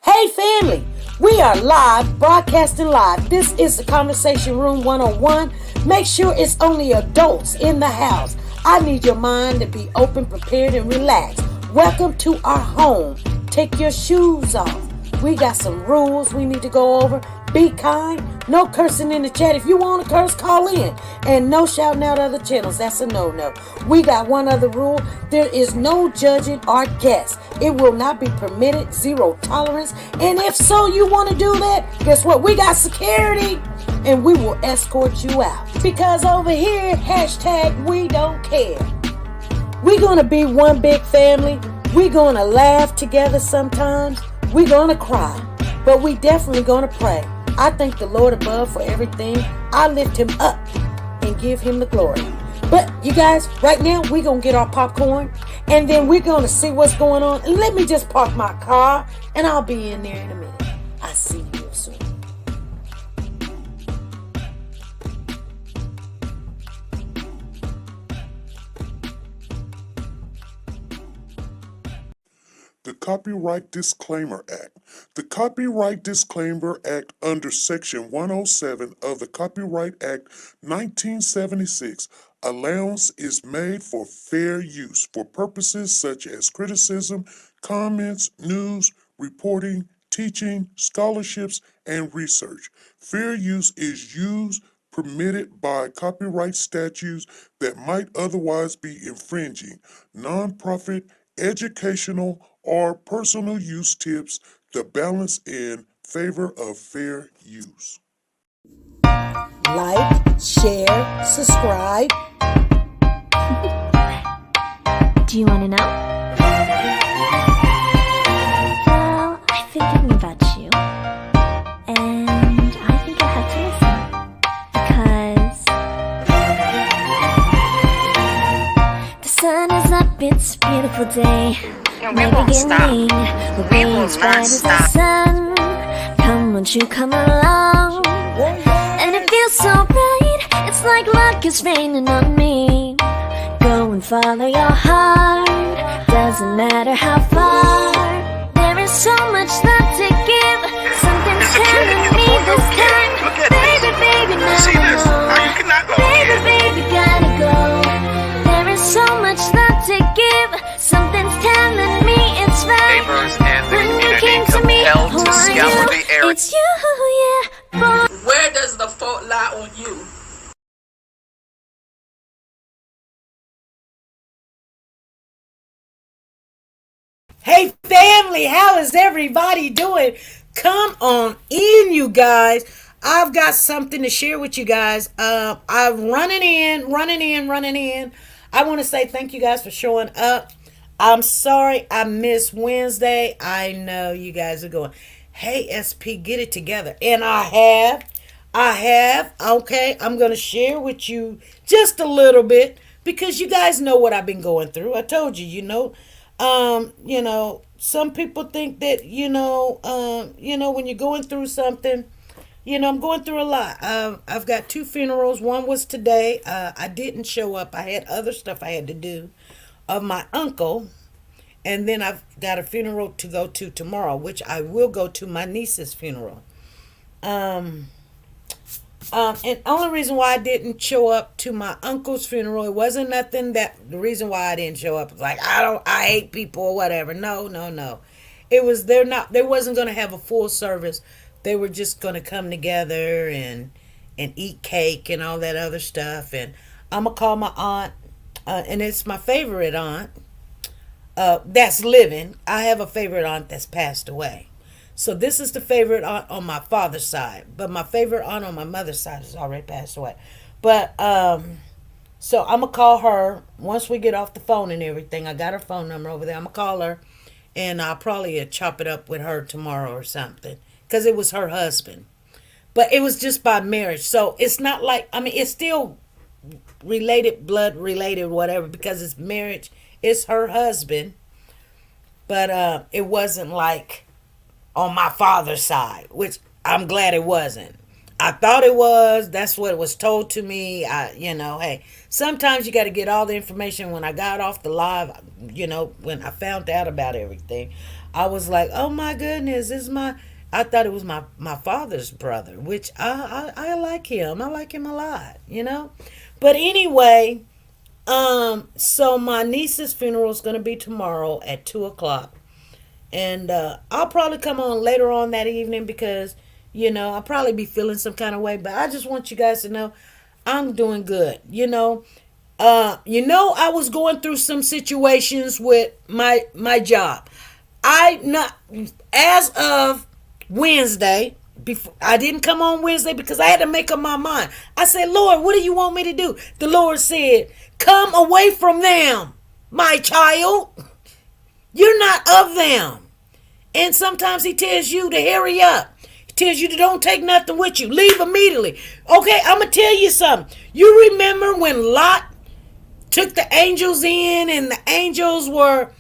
Hey family, we are live, broadcasting live. This is the Conversation Room 101. Make sure it's only adults in the house. I need your mind to be open, prepared, and relaxed. Welcome to our home. Take your shoes off. We got some rules we need to go over. Be kind. No cursing in the chat. If you want to curse, call in. And no shouting out other channels. That's a no-no. We got one other rule. There is no judging our guests. It will not be permitted. Zero tolerance. And if so, you want to do that, guess what? We got security. And we will escort you out. Because over here, hashtag we don't care. We're going to be one big family. We're going to laugh together sometimes. We're going to cry. But we definitely going to pray. I thank the Lord above for everything. I lift him up and give him the glory. But you guys, right now, we're going to get our popcorn. And then we're going to see what's going on. And let me just park my car. And I'll be in there in a minute. I'll see you real soon. The Copyright Disclaimer Act. The Copyright Disclaimer Act under Section 107 of the Copyright Act 1976, allowance is made for fair use for purposes such as criticism, comments, news, reporting, teaching, scholarships, and research. Fair use is used permitted by copyright statutes that might otherwise be infringing. Nonprofit, educational, or personal use tips the balance in favor of fair use. Like, share, subscribe. Do you want to know? Well, I've been thinking about you. And I think you'll have to listen. Because the sun is up, it's a beautiful day. We won't stop. We will not stop. Sun. Come, won't you come along? And it feels so right. It's like luck is raining on me. Go and follow your heart. Doesn't matter how far. There is so much love to give. Something's telling me this time. Baby, baby, now See this? How you cannot go Baby, again? baby, gotta go. There is so much love to give. Something's telling me it's right. Neighbors and the When you community came to me, compelled who to are scour you? the area. It's you, yeah, boy. Where does the fault lie on you? Hey family, how is everybody doing? Come on in, you guys. I've got something to share with you guys. I'm running in. I want to say thank you guys for showing up. I'm sorry I missed Wednesday. I know you guys are going, hey SP, get it together. And I have. Okay, I'm going to share with you just a little bit because you guys know what I've been going through. I told you, some people think that, when you're going through something, I'm going through a lot. I've got two funerals. One was today. I didn't show up. I had other stuff I had to do of my uncle. And then I've got a funeral to go to tomorrow, which I will go to my niece's funeral. And only reason why I didn't show up to my uncle's funeral, it wasn't nothing that the reason why I didn't show up was like I hate people or whatever. No. It was they wasn't gonna have a full service. They were just gonna come together and eat cake and all that other stuff. And I'm gonna call my aunt, and it's my favorite aunt that's living. I have a favorite aunt that's passed away. So this is the favorite aunt on my father's side. But my favorite aunt on my mother's side has already passed away. But, so I'm going to call her once we get off the phone and everything. I got her phone number over there. I'm going to call her. And I'll probably chop it up with her tomorrow or something. Because it was her husband. But it was just by marriage. So it's not like, it's still related, blood related, whatever. Because it's marriage. It's her husband. But it wasn't like on my father's side, which I'm glad it wasn't. I thought it was. That's what was told to me. Hey, sometimes you got to get all the information. When I got off the live, when I found out about everything, I was like, oh my goodness, I thought it was my father's brother, which I like him. I like him a lot. But anyway, so my niece's funeral is going to be tomorrow at 2:00. And I'll probably come on later on that evening because, I'll probably be feeling some kind of way. But I just want you guys to know I'm doing good. I was going through some situations with my job. As of Wednesday, before I didn't come on Wednesday because I had to make up my mind. I said, Lord, what do you want me to do? The Lord said, come away from them, my child. You're not of them. And sometimes he tells you to hurry up. He tells you to don't take nothing with you. Leave immediately. Okay, I'm going to tell you something. You remember when Lot took the angels in and the angels were,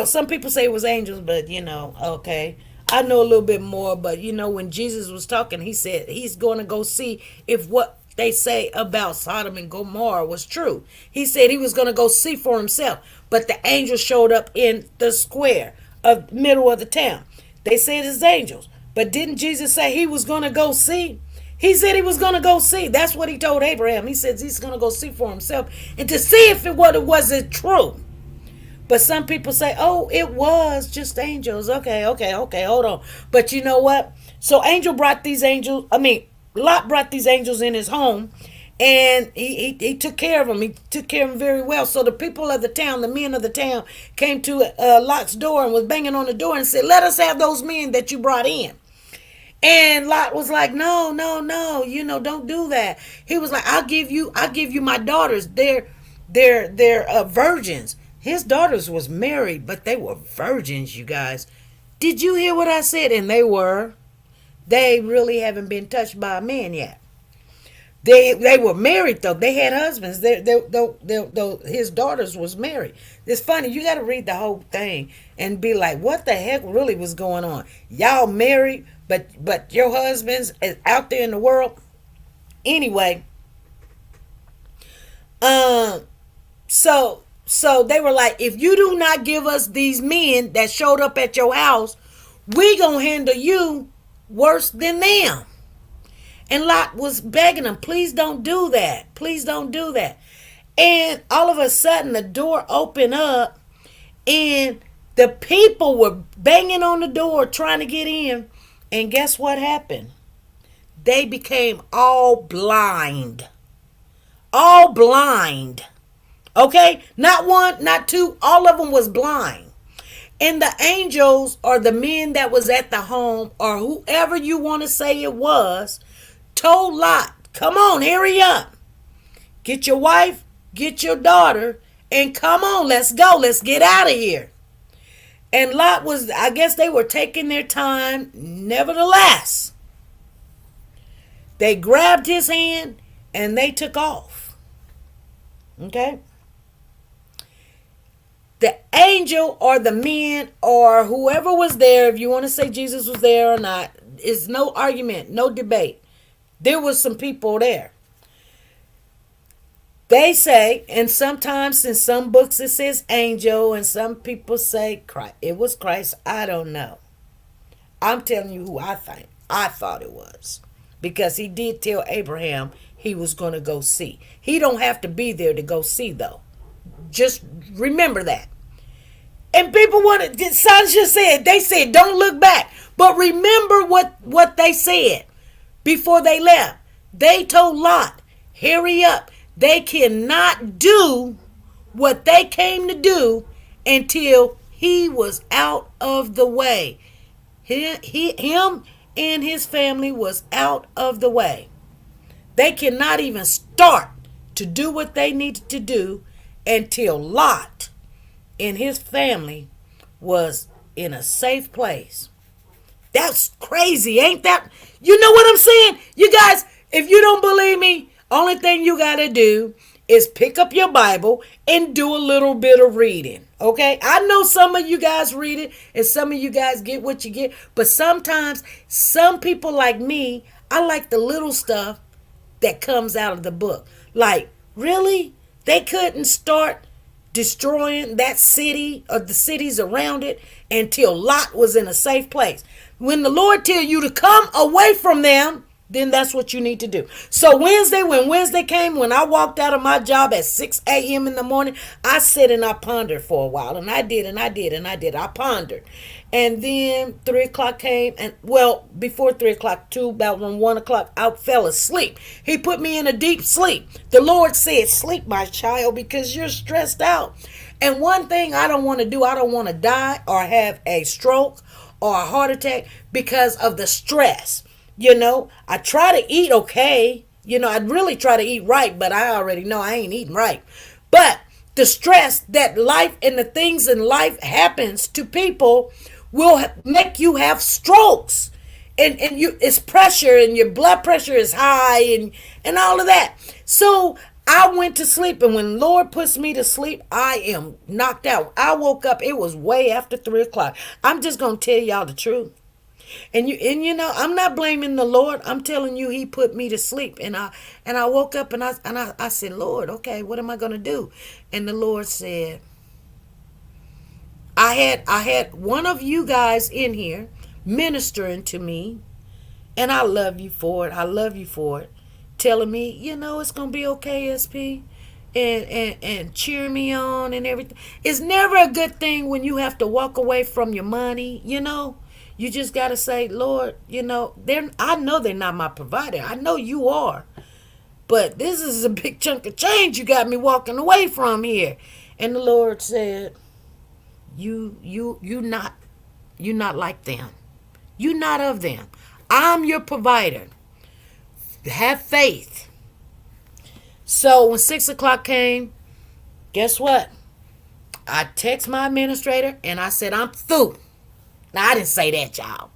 some people say it was angels, but okay. I know a little bit more, but when Jesus was talking, he said he's going to go see if what they say about Sodom and Gomorrah was true. He said he was going to go see for himself, but the angels showed up in the square of middle of the town. They said it's angels, but didn't Jesus say he was going to go see? He said he was going to go see. That's what he told Abraham. He said he's going to go see for himself and to see if it wasn't true. But some people say, oh, it was just angels. Okay, hold on. But you know what? So Lot brought these angels in his home, and he took care of them. He took care of them very well. So the people of the town, the men of the town, came to Lot's door and was banging on the door and said, let us have those men that you brought in. And Lot was like, no, don't do that. He was like, I'll give you my daughters. They're virgins. His daughters was married, but they were virgins, you guys. Did you hear what I said? And they were. They really haven't been touched by a man yet. They were married though. They had husbands. His daughters was married. It's funny. You got to read the whole thing and be like, what the heck really was going on? Y'all married, but your husbands is out there in the world. Anyway, so they were like, if you do not give us these men that showed up at your house, we gonna handle you worse than them. And Lot was begging them, please don't do that. Please don't do that. And all of a sudden the door opened up and the people were banging on the door trying to get in. And guess what happened? They became all blind. All blind. Okay? Not one, not two. All of them was blind. And the angels or the men that was at the home or whoever you want to say it was told Lot, come on, hurry up. Get your wife, get your daughter, and come on, let's go. Let's get out of here. And Lot was, I guess they were taking their time. Nevertheless, they grabbed his hand and they took off. Okay? The angel or the men or whoever was there, if you want to say Jesus was there or not, is no argument, no debate. There was some people there. They say, and sometimes in some books it says angel, and some people say Christ. It was Christ. I don't know. I'm telling you who I thought it was. Because he did tell Abraham he was going to go see. He don't have to be there to go see, though. Just remember that. And people wanted, Sanja said, they said, don't look back. But remember what they said before they left. They told Lot, hurry up. They cannot do what they came to do until he was out of the way. Him and his family was out of the way. They cannot even start to do what they needed to do until Lot and his family was in a safe place. That's crazy, ain't that? You know what I'm saying? You guys, if you don't believe me, only thing you got to do is pick up your Bible and do a little bit of reading. Okay? I know some of you guys read it and some of you guys get what you get. But sometimes some people like me, I like the little stuff that comes out of the book. Like, really? They couldn't start destroying that city or the cities around it until Lot was in a safe place. When the Lord tell you to come away from them, then that's what you need to do. So when Wednesday came, when I walked out of my job at 6 a.m. in the morning, I sat and I pondered for a while. And I did. I pondered. And then 3 o'clock came. And well, before 3 o'clock, about 1 o'clock, I fell asleep. He put me in a deep sleep. The Lord said, sleep, my child, because you're stressed out. And one thing I don't want to do, I don't want to die or have a stroke or a heart attack because of the stress. You know, I try to eat okay. You know, I'd really try to eat right, but I already know I ain't eating right. But the stress that life and the things in life happens to people will make you have strokes. And you, it's pressure and your blood pressure is high and all of that. So I went to sleep, and when Lord puts me to sleep, I am knocked out. I woke up, it was way after 3 o'clock. I'm just going to tell y'all the truth. And you know, I'm not blaming the Lord. I'm telling you, he put me to sleep. And I woke up and I said, Lord, okay, what am I going to do? And the Lord said, I had one of you guys in here ministering to me, and I love you for it. I love you for it. Telling me, you know, it's going to be okay, SP. And cheering me on and everything. It's never a good thing when you have to walk away from your money, you know. You just got to say, Lord, you know, I know they're not my provider. I know you are. But this is a big chunk of change you got me walking away from here. And the Lord said, you're not like them. You're not of them. I'm your provider. Have faith. So when 6 o'clock came, guess what? I text my administrator and I said, I'm through. Now, I didn't say that, y'all.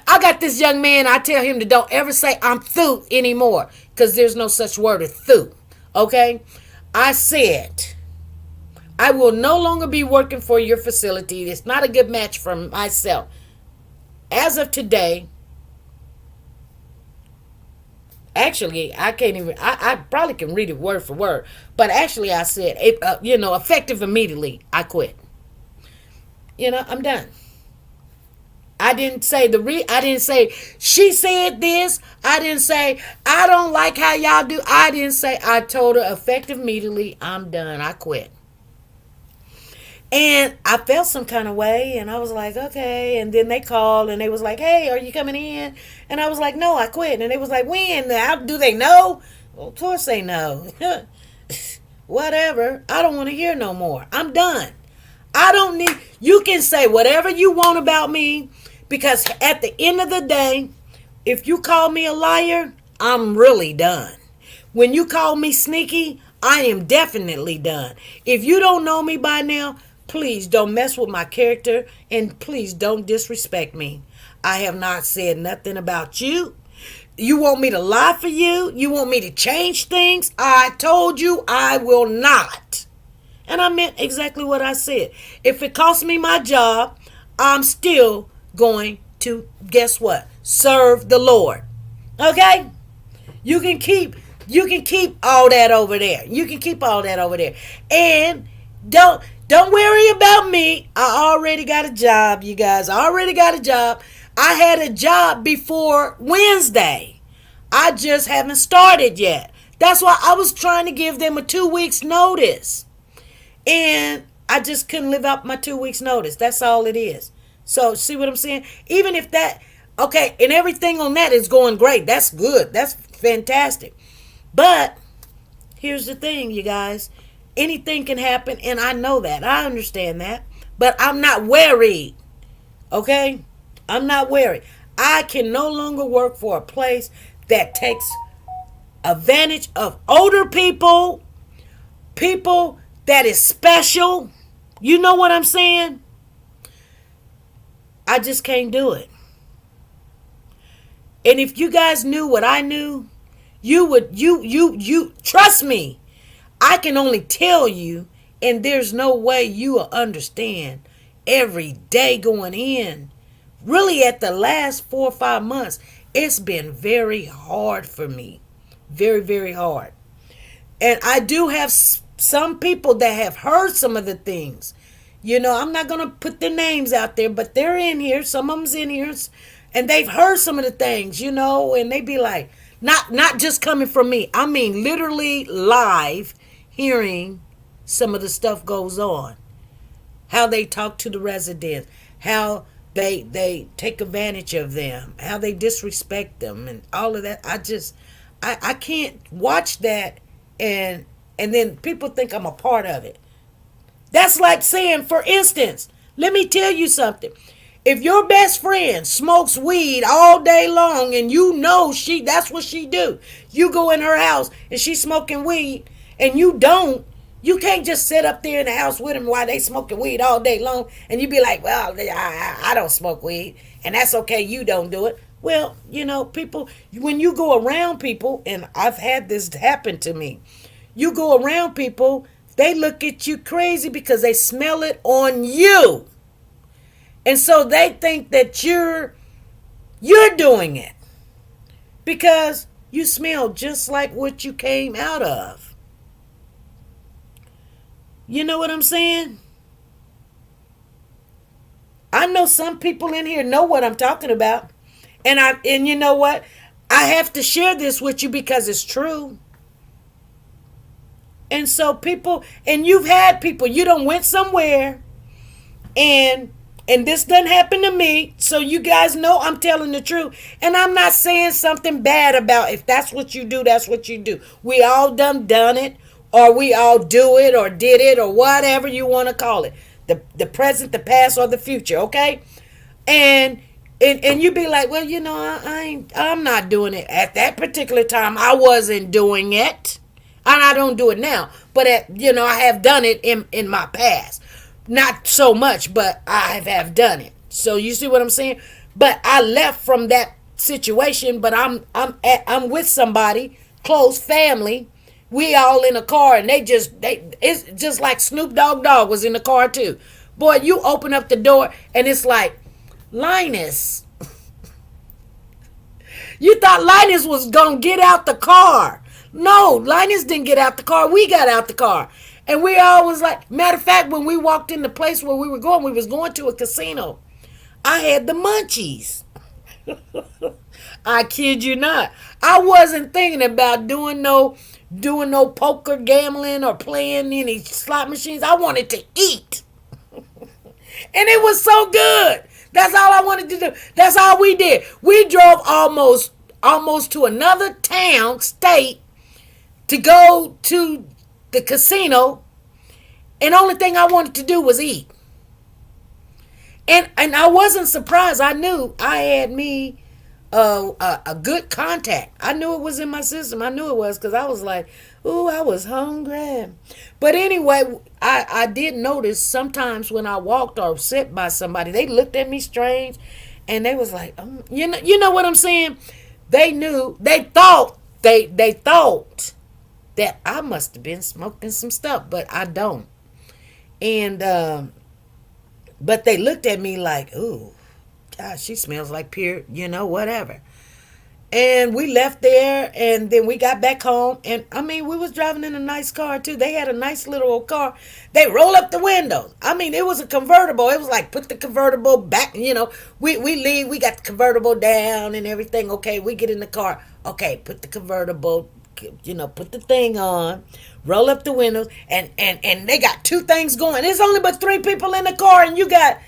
I got this young man, I tell him to don't ever say I'm through anymore, because there's no such word as through, okay? I said, I will no longer be working for your facility. It's not a good match for myself. As of today, actually, I can't even, I probably can read it word for word, but actually I said, effective immediately, I quit. You know, I'm done. I didn't say I didn't say she said this. I didn't say I don't like how y'all do. I didn't say, I told her effective immediately, I'm done. I quit. And I felt some kind of way, and I was like, okay. And then they called and they was like, hey, are you coming in? And I was like, no, I quit. And they was like, when? How do they know? Well, of course they know. Whatever. I don't want to hear no more. I'm done. I don't need, you can say whatever you want about me, because at the end of the day, if you call me a liar, I'm really done. When you call me sneaky, I am definitely done. If you don't know me by now, please don't mess with my character, and please don't disrespect me. I have not said nothing about you. You want me to lie for you? You want me to change things? I told you I will not. And I meant exactly what I said. If it costs me my job, I'm still going to, guess what? Serve the Lord. Okay? You can keep all that over there. You can keep all that over there. And don't worry about me. I already got a job, you guys. I already got a job. I had a job before Wednesday. I just haven't started yet. That's why I was trying to give them a 2 weeks notice. And I just couldn't live out my 2 weeks notice. That's all it is. So see what I'm saying? Even if that, okay, and everything on that is going great. That's good. That's fantastic. But here's the thing, you guys. Anything can happen, and I know that. I understand that. But I'm not worried. Okay? I'm not worried. I can no longer work for a place that takes advantage of older people that is special. You know what I'm saying? I just can't do it. And if you guys knew what I knew, you trust me. I can only tell you, and there's no way you will understand every day going in. Really, at the last 4 or 5 months, it's been very hard for me. Very, very hard. And I do have some people that have heard some of the things. I'm not going to put their names out there, but they're in here. Some of them's in here. And they've heard some of the things, and they be like, not just coming from me. I mean, literally live hearing some of the stuff goes on. How they talk to the residents. How they take advantage of them. How they disrespect them. And all of that. I can't watch that and then people think I'm a part of it. That's like saying, for instance, let me tell you something. If your best friend smokes weed all day long and that's what she do. You go in her house and she's smoking weed and you don't. You can't just sit up there in the house with them while they smoking weed all day long and you be like, well, I don't smoke weed and that's okay. You don't do it. Well, people, when you go around people, and I've had this happen to me, you go around people, they look at you crazy because they smell it on you. And so they think that you're doing it because you smell just like what you came out of. You know what I'm saying? I know some people in here know what I'm talking about. And you know what? I have to share this with you because it's true. And so people, and you've had people, you done went somewhere and this doesn't happen to me. So you guys know I'm telling the truth. And I'm not saying something bad about if that's what you do, that's what you do. We all done it, or we all do it, or did it, or whatever you want to call it. The present, the past, or the future, okay? And you be like, well, I'm not doing it. At that particular time, I wasn't doing it. And I don't do it now. But, I have done it in my past. Not so much, but I have done it. So you see what I'm saying? But I left from that situation, but I'm with somebody, close family. We all in a car, and it's just like Snoop Dogg was in the car too. Boy, you open up the door, and it's like, Linus. You thought Linus was going to get out the car. No, Linus didn't get out the car. We got out the car. And we all was like, matter of fact, when we walked in the place where we was going to a casino. I had the munchies. I kid you not. I wasn't thinking about doing no poker, gambling, or playing any slot machines. I wanted to eat. And it was so good. That's all I wanted to do. That's all we did. We drove almost to another town, state, to go to the casino. And the only thing I wanted to do was eat. And I wasn't surprised. I knew I had me a good contact. I knew it was in my system. I knew it was because I was like, ooh, I was hungry. But anyway, I did notice sometimes when I walked or sat by somebody, they looked at me strange, and they was like, you know what I'm saying? They knew. They thought that I must have been smoking some stuff, but I don't. And but they looked at me like, ooh, gosh, she smells like pure, whatever. And we left there, and then we got back home. And, we was driving in a nice car, too. They had a nice little old car. They roll up the windows. It was a convertible. It was like, put the convertible back, we leave. We got the convertible down and everything. Okay, we get in the car. Okay, put the convertible, put the thing on. Roll up the windows. And they got two things going. There's only but 3 people in the car, and you got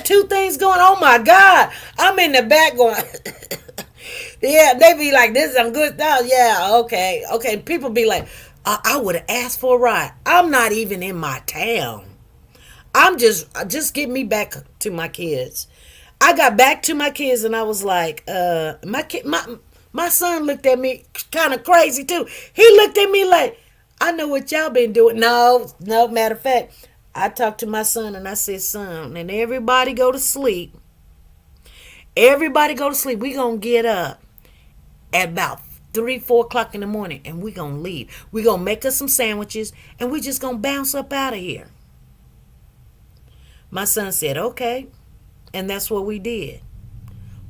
2 things going. Oh, my God. I'm in the back going... Yeah, they be like, this is some good stuff. Yeah, okay. People be like, I would have asked for a ride. I'm not even in my town. I'm just get me back to my kids. I got back to my kids and I was like, my son looked at me kind of crazy too. He looked at me like, I know what y'all been doing. No, matter of fact, I talked to my son and I said, son, and everybody go to sleep. We gonna get up at about 3, 4 o'clock in the morning, and we gonna leave. We gonna make us some sandwiches, and we just gonna bounce up out of here. My son said, okay. And that's what we did.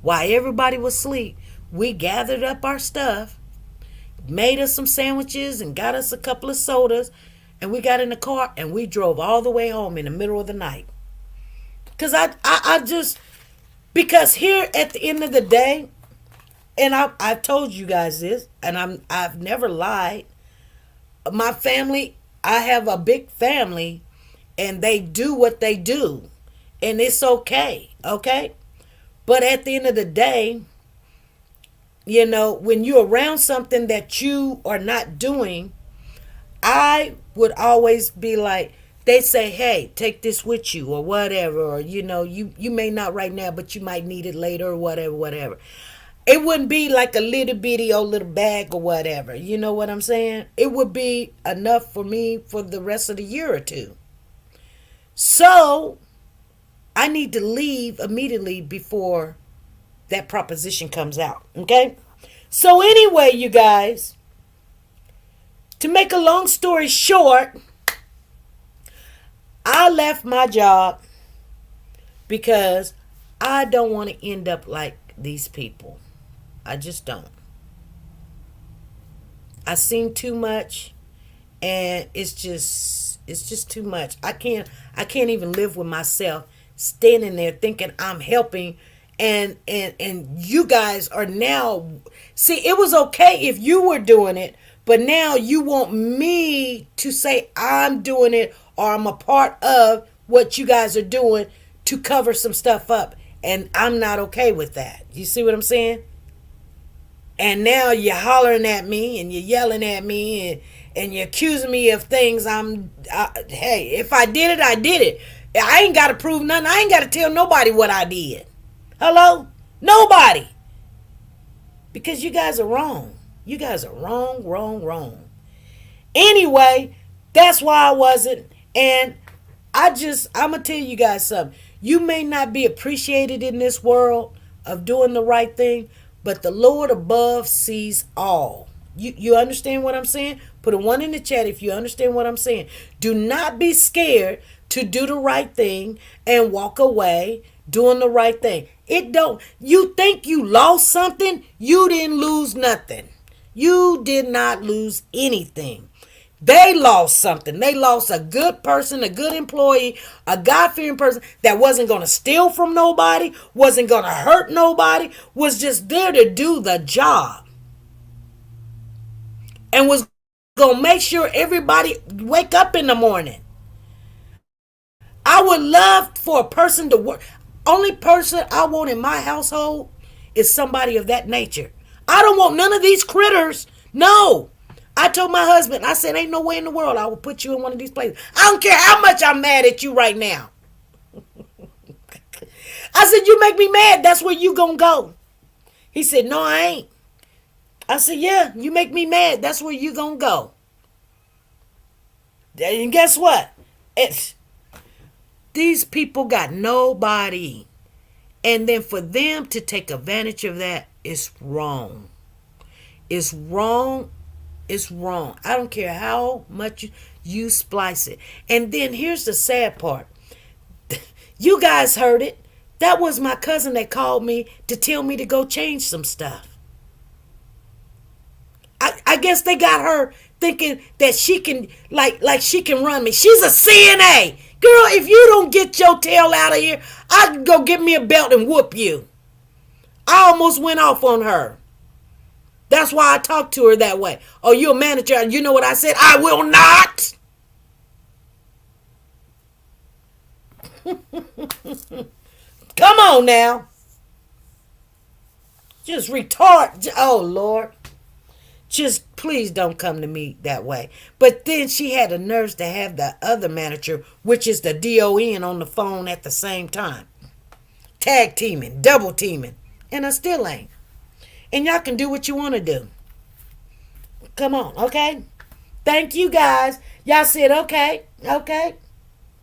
While everybody was asleep, we gathered up our stuff, made us some sandwiches, and got us a couple of sodas, and we got in the car, and we drove all the way home in the middle of the night. Because because here at the end of the day, and I've told you guys this, and I've never lied. My family, I have a big family, and they do what they do, and it's okay, okay? But at the end of the day, you know, when you're around something that you are not doing, I would always be like, they say, hey, take this with you or whatever, or, you know, you may not right now, but you might need it later or whatever. It wouldn't be like a little bitty old little bag or whatever. You know what I'm saying? It would be enough for me for the rest of the year or two. So I need to leave immediately before that proposition comes out. Okay? So anyway, you guys, to make a long story short, I left my job because I don't want to end up like these people. I just don't. I seen too much, and it's just too much. I can't even live with myself standing there thinking I'm helping, and you guys are now, see, it was okay if you were doing it, but now you want me to say I'm doing it or I'm a part of what you guys are doing to cover some stuff up, and I'm not okay with that. You see what I'm saying? And now you're hollering at me and you're yelling at me and you're accusing me of things hey, if I did it, I did it. I ain't got to prove nothing. I ain't got to tell nobody what I did. Hello? Nobody. Because you guys are wrong. You guys are wrong. Anyway, that's why I wasn't. And I'm going to tell you guys something. You may not be appreciated in this world of doing the right thing, but the Lord above sees all. You understand what I'm saying? Put a 1 in the chat if you understand what I'm saying. Do not be scared to do the right thing and walk away doing the right thing. You think you lost something? You didn't lose nothing. You did not lose anything. They lost something. They lost a good person, a good employee, a God-fearing person that wasn't going to steal from nobody, wasn't going to hurt nobody, was just there to do the job. And was going to make sure everybody wake up in the morning. I would love for a person to work. Only person I want in my household is somebody of that nature. I don't want none of these critters. No. I told my husband, I said, ain't no way in the world I will put you in one of these places. I don't care how much I'm mad at you right now. I said, you make me mad, that's where you gonna go. He said, no, I ain't. I said, yeah, you make me mad, that's where you gonna go. And guess what? These people got nobody. And then for them to take advantage of that is wrong. It's wrong. It's wrong. I don't care how much you splice it. And then here's the sad part. You guys heard it. That was my cousin that called me to tell me to go change some stuff. I guess they got her thinking that she can, like she can run me. She's a CNA. Girl, if you don't get your tail out of here, I can go get me a belt and whoop you. I almost went off on her. That's why I talked to her that way. Oh, you're a manager, and you know what I said? I will not. Come on now. Just retard. Oh, Lord. Just please don't come to me that way. But then she had the nerves to have the other manager, which is the DON, on the phone at the same time. Tag teaming, double teaming. And I still ain't. And y'all can do what you want to do. Come on, okay? Thank you, guys. Y'all said, okay.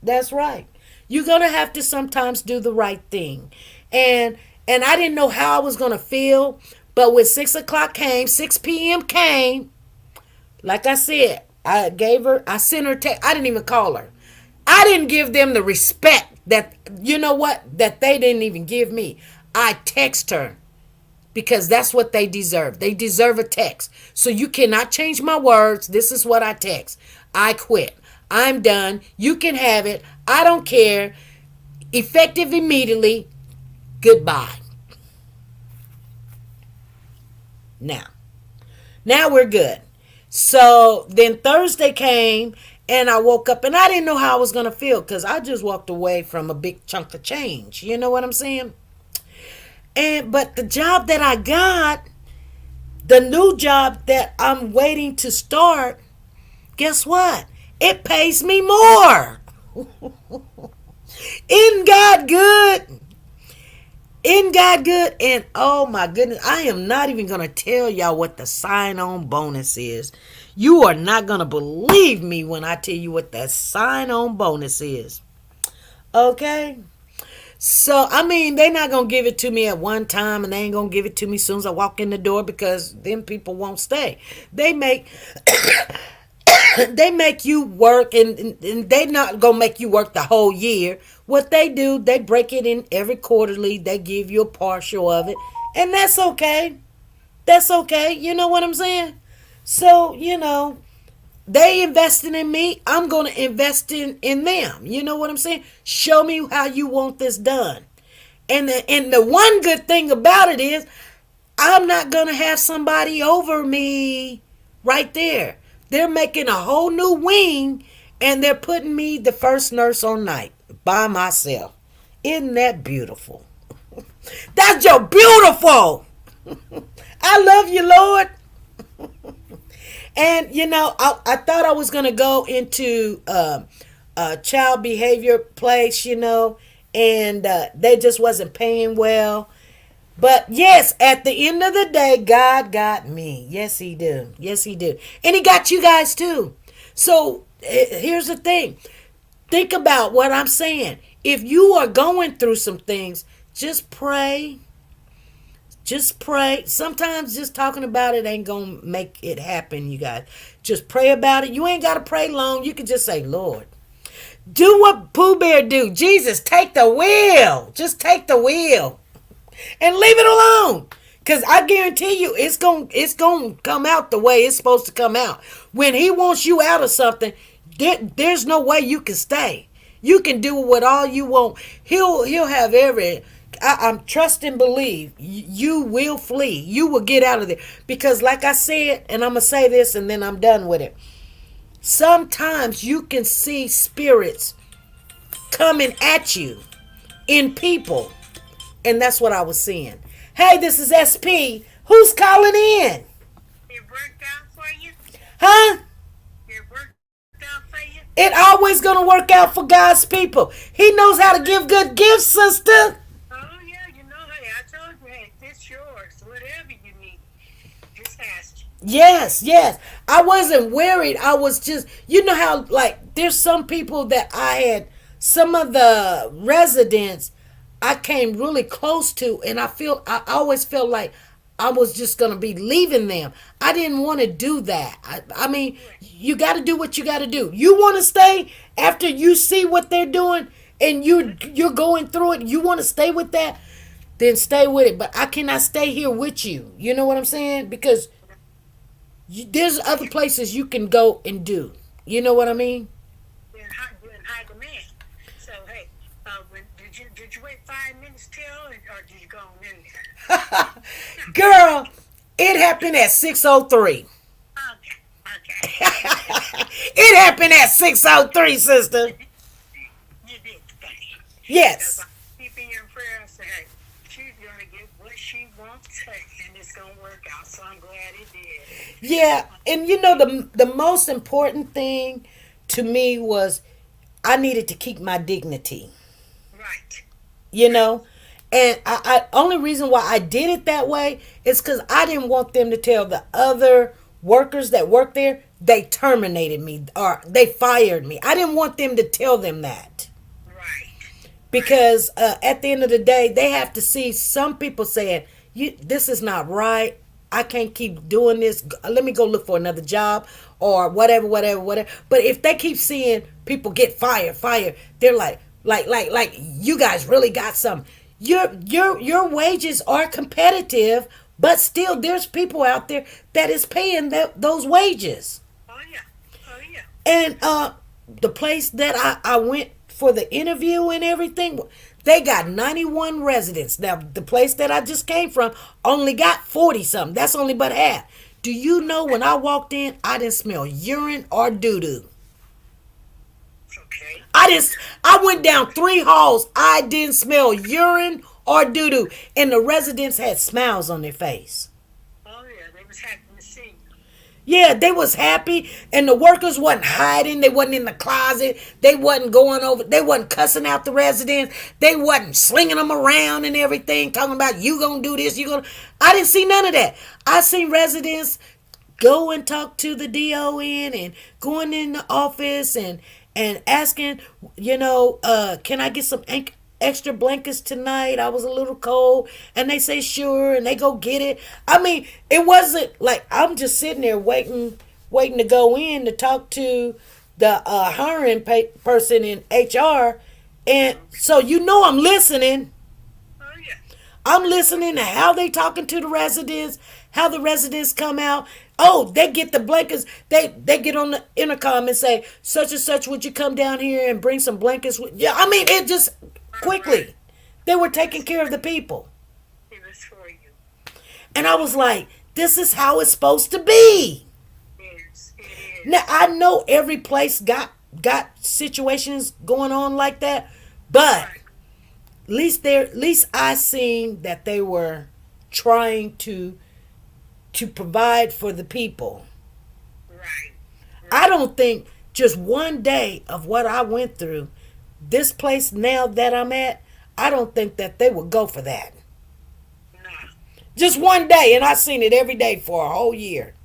That's right. You're going to have to sometimes do the right thing. And I didn't know how I was going to feel, But when 6 o'clock came, 6 p.m. came, like I said, I sent her text. I didn't even call her. I didn't give them the respect that, you know what, that they didn't even give me. I text her because that's what they deserve. They deserve a text. So you cannot change my words. This is what I text. I quit. I'm done. You can have it. I don't care. Effective immediately. Goodbye. Now we're good. So then Thursday came and I woke up and I didn't know how I was going to feel because I just walked away from a big chunk of change. You know what I'm saying? But the job that I got, the new job that I'm waiting to start, guess what? It pays me more. Isn't God good? Isn't God good? And oh my goodness, I am not even going to tell y'all what the sign-on bonus is. You are not going to believe me when I tell you what the sign-on bonus is. Okay? So, I mean, they're not going to give it to me at one time and they ain't going to give it to me as soon as I walk in the door because then people won't stay. They make they make you work and they not going to make you work the whole year. What they do, they break it in every quarterly. They give you a partial of it. And that's okay. That's okay. You know what I'm saying? So, you know, they invested in me. I'm going to invest in them. You know what I'm saying? Show me how you want this done. And the one good thing about it is I'm not going to have somebody over me right there. They're making a whole new wing and they're putting me the first nurse on night by myself. Isn't that beautiful? That's just beautiful. I love you, Lord. And, you know, I thought I was going to go into a child behavior place, you know, and they just wasn't paying well. But yes, at the end of the day, God got me. Yes, he did. Yes, he did. And he got you guys too. So here's the thing. Think about what I'm saying. If you are going through some things, just pray. Just pray. Sometimes just talking about it ain't going to make it happen, you guys. Just pray about it. You ain't got to pray long. You can just say, Lord, do what Pooh Bear do. Jesus, take the wheel. Just take the wheel. And leave it alone. Because I guarantee you, it's going to come out the way it's supposed to come out. When he wants you out of something, there's no way you can stay. You can do what all you want. He'll have every... I'm trust and believe. You will flee. You will get out of there. Because like I said, and I'm going to say this and then I'm done with it. Sometimes you can see spirits coming at you in people. And that's what I was seeing. Hey, this is SP. Who's calling in? It worked out for you? Huh? It worked out for you? It always going to work out for God's people. He knows how to give good gifts, sister. Oh, yeah, you know, hey, I told you, hey, it's yours. Whatever you need, just ask. Yes, yes. I wasn't worried. I was just, you know how, like, there's some people that I had, some of the residents I came really close to, and I always felt like I was just going to be leaving them. I didn't want to do that. I mean, you got to do what you got to do. You want to stay after you see what they're doing and you're going through it. You want to stay with that, then stay with it. But I cannot stay here with you. You know what I'm saying? Because there's other places you can go and do. You know what I mean? You're in high demand. So, hey, did you wait 5 minutes till, or did you go on in there? Girl, it happened at 6:03. Okay. It happened at 6:03, sister. You did the thing. Yes. So, keep in your prayer and say, hey, she's going to get what she wants, and it's going to work out. So I'm glad it did. Yeah, and you know the most important thing to me was I needed to keep my dignity. Right. You know, and I only reason why I did it that way is because I didn't want them to tell the other workers that work there they terminated me or they fired me. I didn't want them to tell them that. Right. Because at the end of the day, they have to see some people saying, this is not right. I can't keep doing this. Let me go look for another job or whatever, whatever, whatever. But if they keep seeing people get fired, they're like you guys really got some. Your wages are competitive, but still there's people out there that is paying those wages. Oh yeah. Oh yeah. And the place that I went for the interview and everything, they got 91 residents. Now, the place that I just came from only got 40 something. That's only but half. Do you know when I walked in, I didn't smell urine or doo-doo. Okay. I went down 3 halls. I didn't smell urine or doo-doo. And the residents had smiles on their face. Oh yeah, they was happy to see you. Yeah, they was happy, and the workers wasn't hiding. They wasn't in the closet. They wasn't going over. They wasn't cussing out the residents. They wasn't slinging them around and everything, talking about you gonna do this, you gonna. I didn't see none of that. I seen residents go and talk to the DON and going in the office and asking, can I get some extra blankets tonight? I was a little cold. And they say sure, and they go get it. I mean, it wasn't like I'm just sitting there waiting to go in to talk to the hiring person in HR. And so I'm listening. Oh yeah. I'm listening to how they talking to the residents, how the residents come out. Oh, they get the blankets. They get on the intercom and say, such and such, would you come down here and bring some blankets? Yeah, I mean, it just quickly. They were taking care of the people. It was for you. And I was like, this is how it's supposed to be. Yes, it is. Now, I know every place got situations going on like that, but at least I seen that they were trying to provide for the people. Right. I don't think just one day of what I went through, this place now that I'm at, I don't think that they would go for that. No. Just one day, and I seen it every day for a whole year.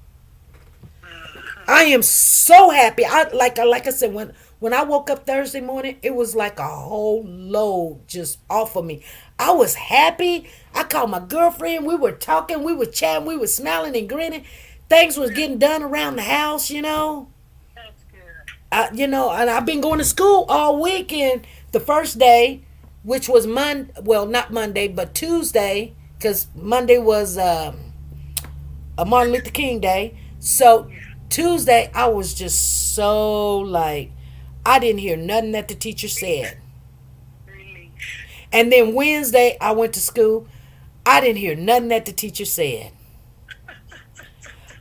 I am so happy. Like I said, when I woke up Thursday morning, it was like a whole load just off of me. I was happy. I called my girlfriend. We were talking. We were chatting. We were smiling and grinning. Things was getting done around the house, That's good. And I've been going to school all week. And the first day, which was not Monday, but Tuesday, because Monday was a Martin Luther King Day. So Tuesday, I was just so like, I didn't hear nothing that the teacher said. Relief. And then Wednesday, I went to school. I didn't hear nothing that the teacher said.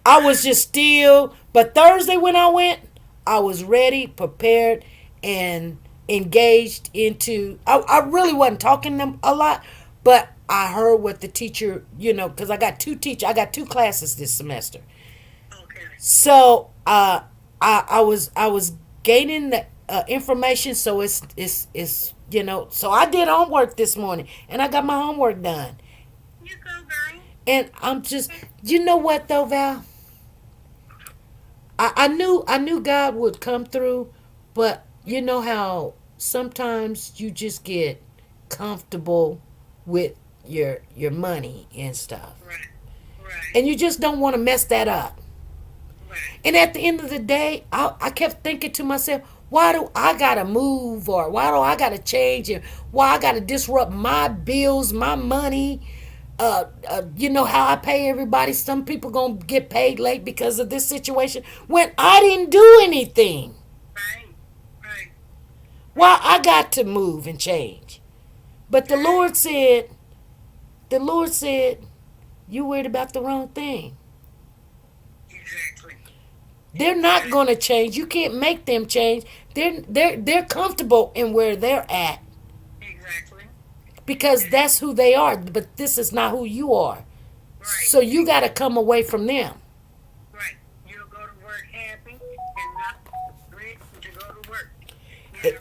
I was just still. But Thursday when I went, I was ready, prepared, and engaged into. I really wasn't talking to them a lot, but I heard what the teacher, because I got two classes this semester. Okay. So I was gaining the information. So it's so I did homework this morning, and I got my homework done. You go, girl. And I'm just, you know what though, Val? I knew God would come through, but you know how sometimes you just get comfortable with your money and stuff, Right. and you just don't want to mess that up. Right. And at the end of the day, I kept thinking to myself, why do I gotta move, or why do I gotta change, and why I gotta disrupt my bills, my money? How I pay everybody. Some people gonna get paid late because of this situation when I didn't do anything. Right. Why I got to move and change? But the Lord said, you worried about the wrong thing. Exactly. They're not gonna change. You can't make them change. They're comfortable in where they're at Exactly. because that's who they are. But this is not who you are. Right. So you got to come away from them. Right. You'll go to work happy and not ready to go to work.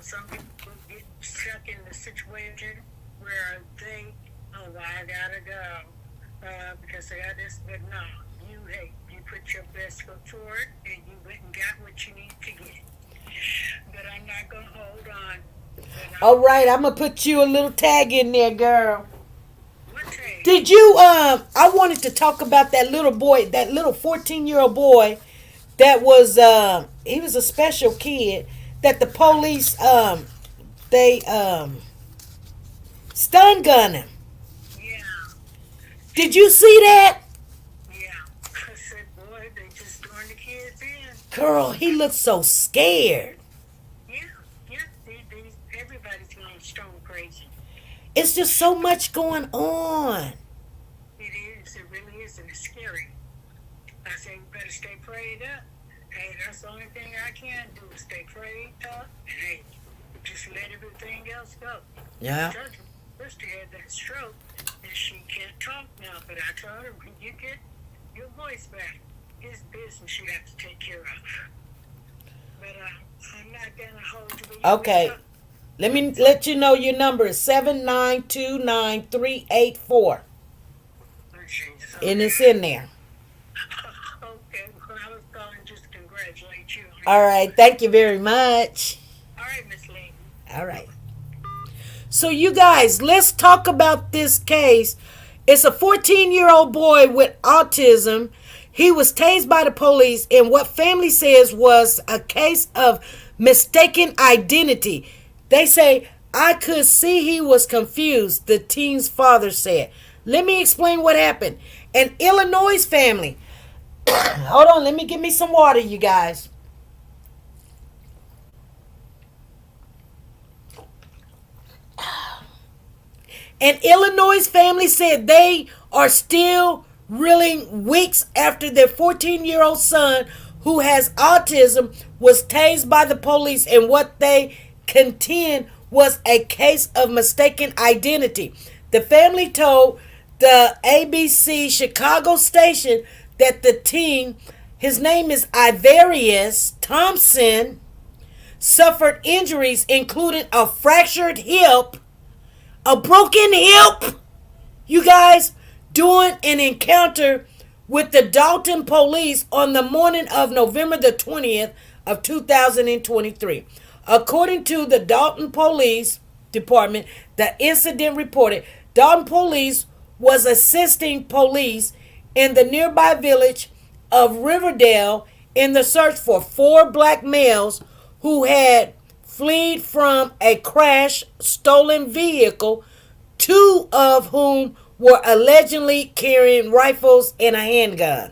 Some people get stuck in the situation where they, I gotta go because I got this. But no, you put your best foot forward and you went and got what you need to get. But I'm not gonna hold on. All right, I'm gonna put you a little tag in there, girl. What tag? Did you I wanted to talk about that little boy, that little 14-year-old boy that was he was a special kid that the police they stun gun him. Yeah, Did you see that? yeah. I said, boy, they just throwing the kids in. Girl, he looked so scared. Yeah, yeah. Everybody's going stone crazy. It's just so much going on. It is. It really is, and it's scary. I say, you better stay prayed up. Hey, that's the only thing I can do is stay prayed up, and hey, just let everything else go. Yeah. Sister had that stroke, and she can't talk now. But I told her, when you get your voice back, it's business you have to take care of. But I'm not gonna hold you. Okay. Let me let you know your number is 7929384. And it's in there. Okay, well, I was calling just to congratulate you. All right. Thank you very much. All right, Miss Lee. All right. So you guys, let's talk about this case. It's a 14-year-old boy with autism. He was tased by the police in what family says was a case of mistaken identity. They say, I could see he was confused, the teen's father said. Let me explain what happened. An Illinois family. Hold on, let me get me some water, you guys. An Illinois family said they are still reeling weeks after their 14-year-old son, who has autism, was tased by the police in what they contend was a case of mistaken identity. The family told the ABC Chicago station that the teen, his name is Ivarius Thompson, suffered injuries including a fractured hip, a broken hip, you guys, during an encounter with the Dalton police on the morning of November the 20th of 2023. According to the Dalton Police Department, the incident reported Dalton Police was assisting police in the nearby village of Riverdale in the search for 4 black males who had fled from a crashed stolen vehicle, 2 of whom were allegedly carrying rifles and a handgun.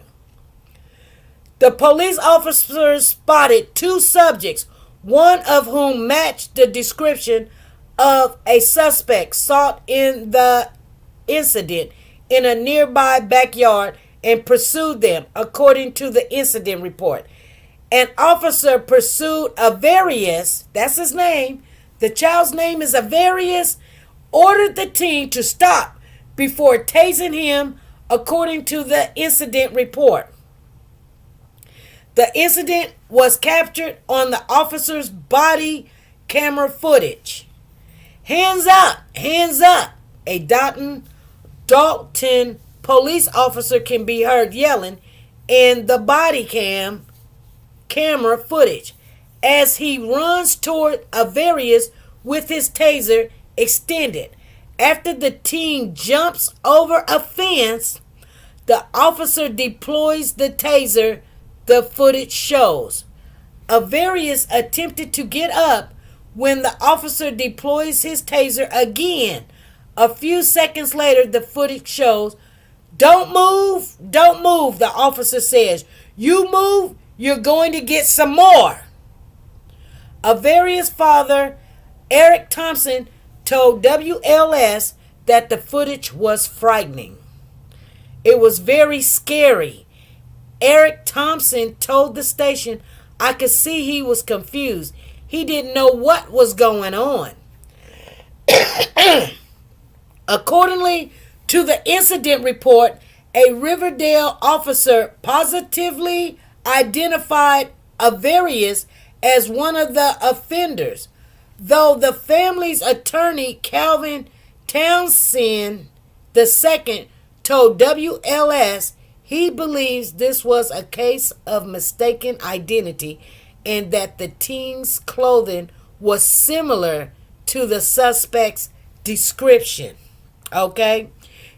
The police officers spotted 2 subjects, one of whom matched the description of a suspect sought in the incident in a nearby backyard and pursued them, according to the incident report. An officer pursued Avarius, that's his name, the child's name is Avarius, ordered the teen to stop before tasing him, according to the incident report. The incident was captured on the officer's body camera footage. Hands up, a Dalton police officer can be heard yelling in the body camera footage as he runs toward Avarius with his taser extended. After the teen jumps over a fence, the officer deploys the taser, the footage shows. Avarius attempted to get up when the officer deploys his taser again. A few seconds later, the footage shows, don't move, the officer says. You move, you're going to get some more. Avarius' father, Eric Thompson, told WLS that the footage was frightening. It was very scary. Eric Thompson told the station, I could see he was confused. He didn't know what was going on. Accordingly to the incident report, a Riverdale officer positively identified Avarius as one of the offenders, though the family's attorney, Calvin Townsend II, told WLS he believes this was a case of mistaken identity and that the teen's clothing was similar to the suspect's description. Okay?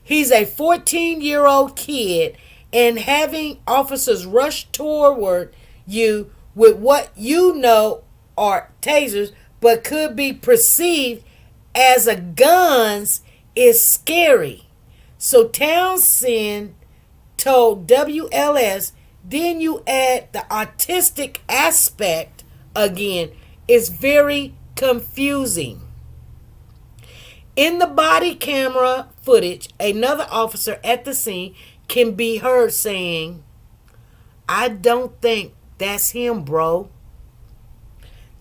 He's a 14-year-old kid, and having officers rush toward you with what you know are tasers but could be perceived as a guns is scary. So Townsend told WLS, then you add the autistic aspect again. It's very confusing. In the body camera footage, another officer at the scene can be heard saying, I don't think that's him, bro.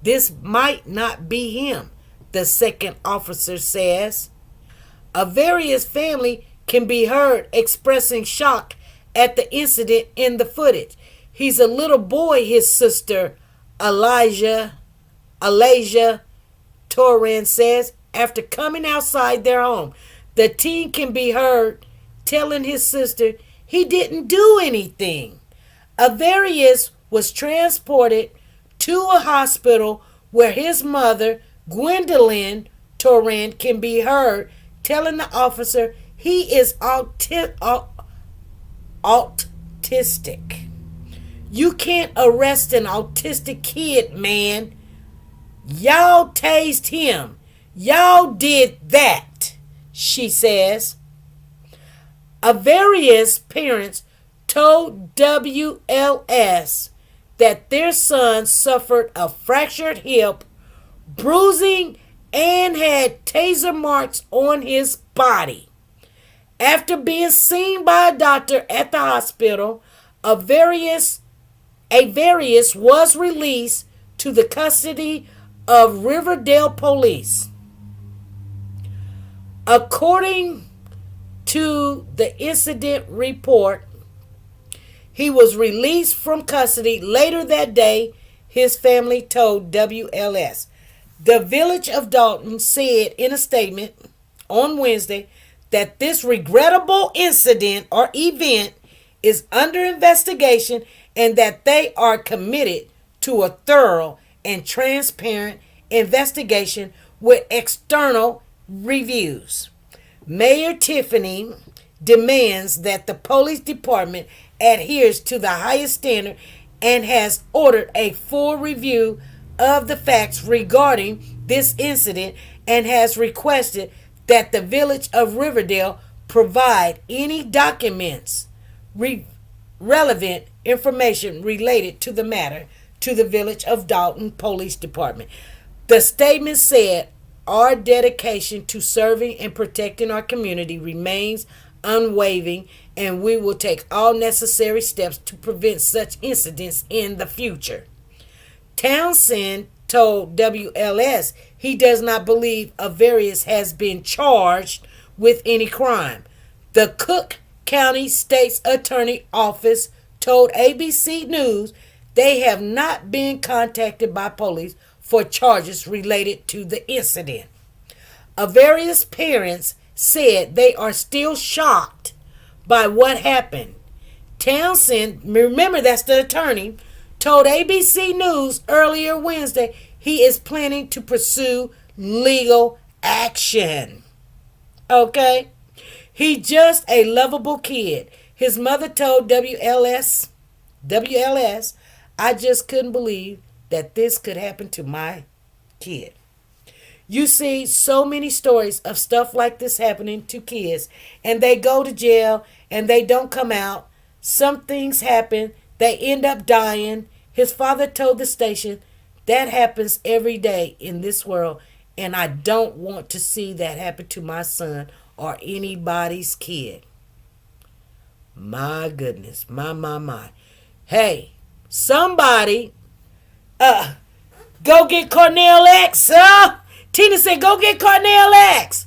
This might not be him, the second officer says. A various family can be heard expressing shock at the incident in the footage. He's a little boy, his sister Alasia Torrance says, after coming outside their home. The teen can be heard telling his sister he didn't do anything. Avarius was transported to a hospital where his mother, Gwendolyn Torrance, can be heard telling the officer he is autistic. You can't arrest an autistic kid, man. Y'all tased him. Y'all did that, she says. Avarius parents told WLS that their son suffered a fractured hip, bruising, and had taser marks on his body. After being seen by a doctor at the hospital, Avarius was released to the custody of Riverdale police. According to the incident report, he was released from custody later that day, his family told WLS. The Village of Dalton said in a statement on Wednesday that this regrettable incident or event is under investigation and that they are committed to a thorough and transparent investigation with external reviews. Mayor Tiffany demands that the police department adheres to the highest standard and has ordered a full review of the facts regarding this incident and has requested that the Village of Riverdale provide any documents, relevant information related to the matter to the Village of Dalton Police Department. The statement said, our dedication to serving and protecting our community remains unwavering, and we will take all necessary steps to prevent such incidents in the future. Townsend told WLS he does not believe Avarius has been charged with any crime. The Cook County State's Attorney Office told ABC News they have not been contacted by police for charges related to the incident. Avarius' parents said they are still shocked by what happened. Townsend, remember that's the attorney, told ABC News earlier Wednesday he is planning to pursue legal action. Okay? He's just a lovable kid. His mother told WLS, I just couldn't believe that this could happen to my kid. You see so many stories of stuff like this happening to kids, and they go to jail and they don't come out. Some things happen. They end up dying. His father told the station that happens every day in this world, and I don't want to see that happen to my son or anybody's kid. My goodness. My. Hey, somebody, go get Cornell X, huh? Tina said, go get Cornell X.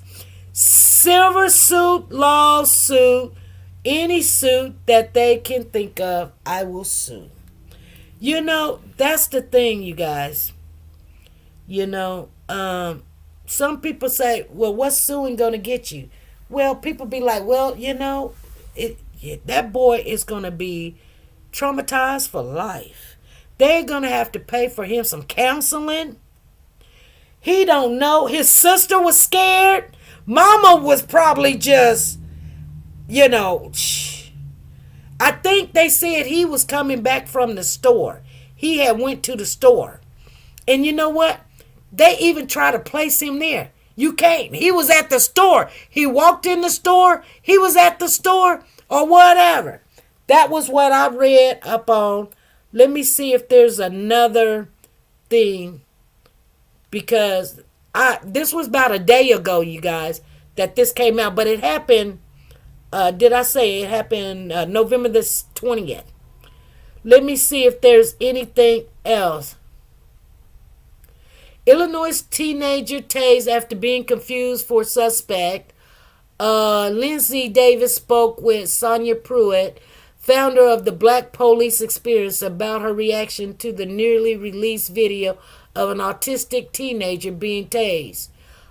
Silver suit, lawsuit, any suit that they can think of, I will sue. You know, that's the thing, you guys. You know, some people say, well, what's suing going to get you? Well, people be like, well, you know, that boy is going to be traumatized for life. They're going to have to pay for him some counseling. He don't know. His sister was scared. Mama was probably just you know, I think they said he was coming back from the store. He had went to the store. And you know what? They even try to place him there. You can't. He was at the store. He walked in the store. He was at the store or whatever. That was what I read up on. Let me see if there's another thing, because this was about a day ago, you guys, that this came out. But it happened, did I say it happened November the 20th? Let me see if there's anything else. Illinois teenager tased after being confused for suspect. Lindsay Davis spoke with Sonia Pruitt, founder of the Black Police Experience, about her reaction to the nearly released video of an autistic teenager being tased.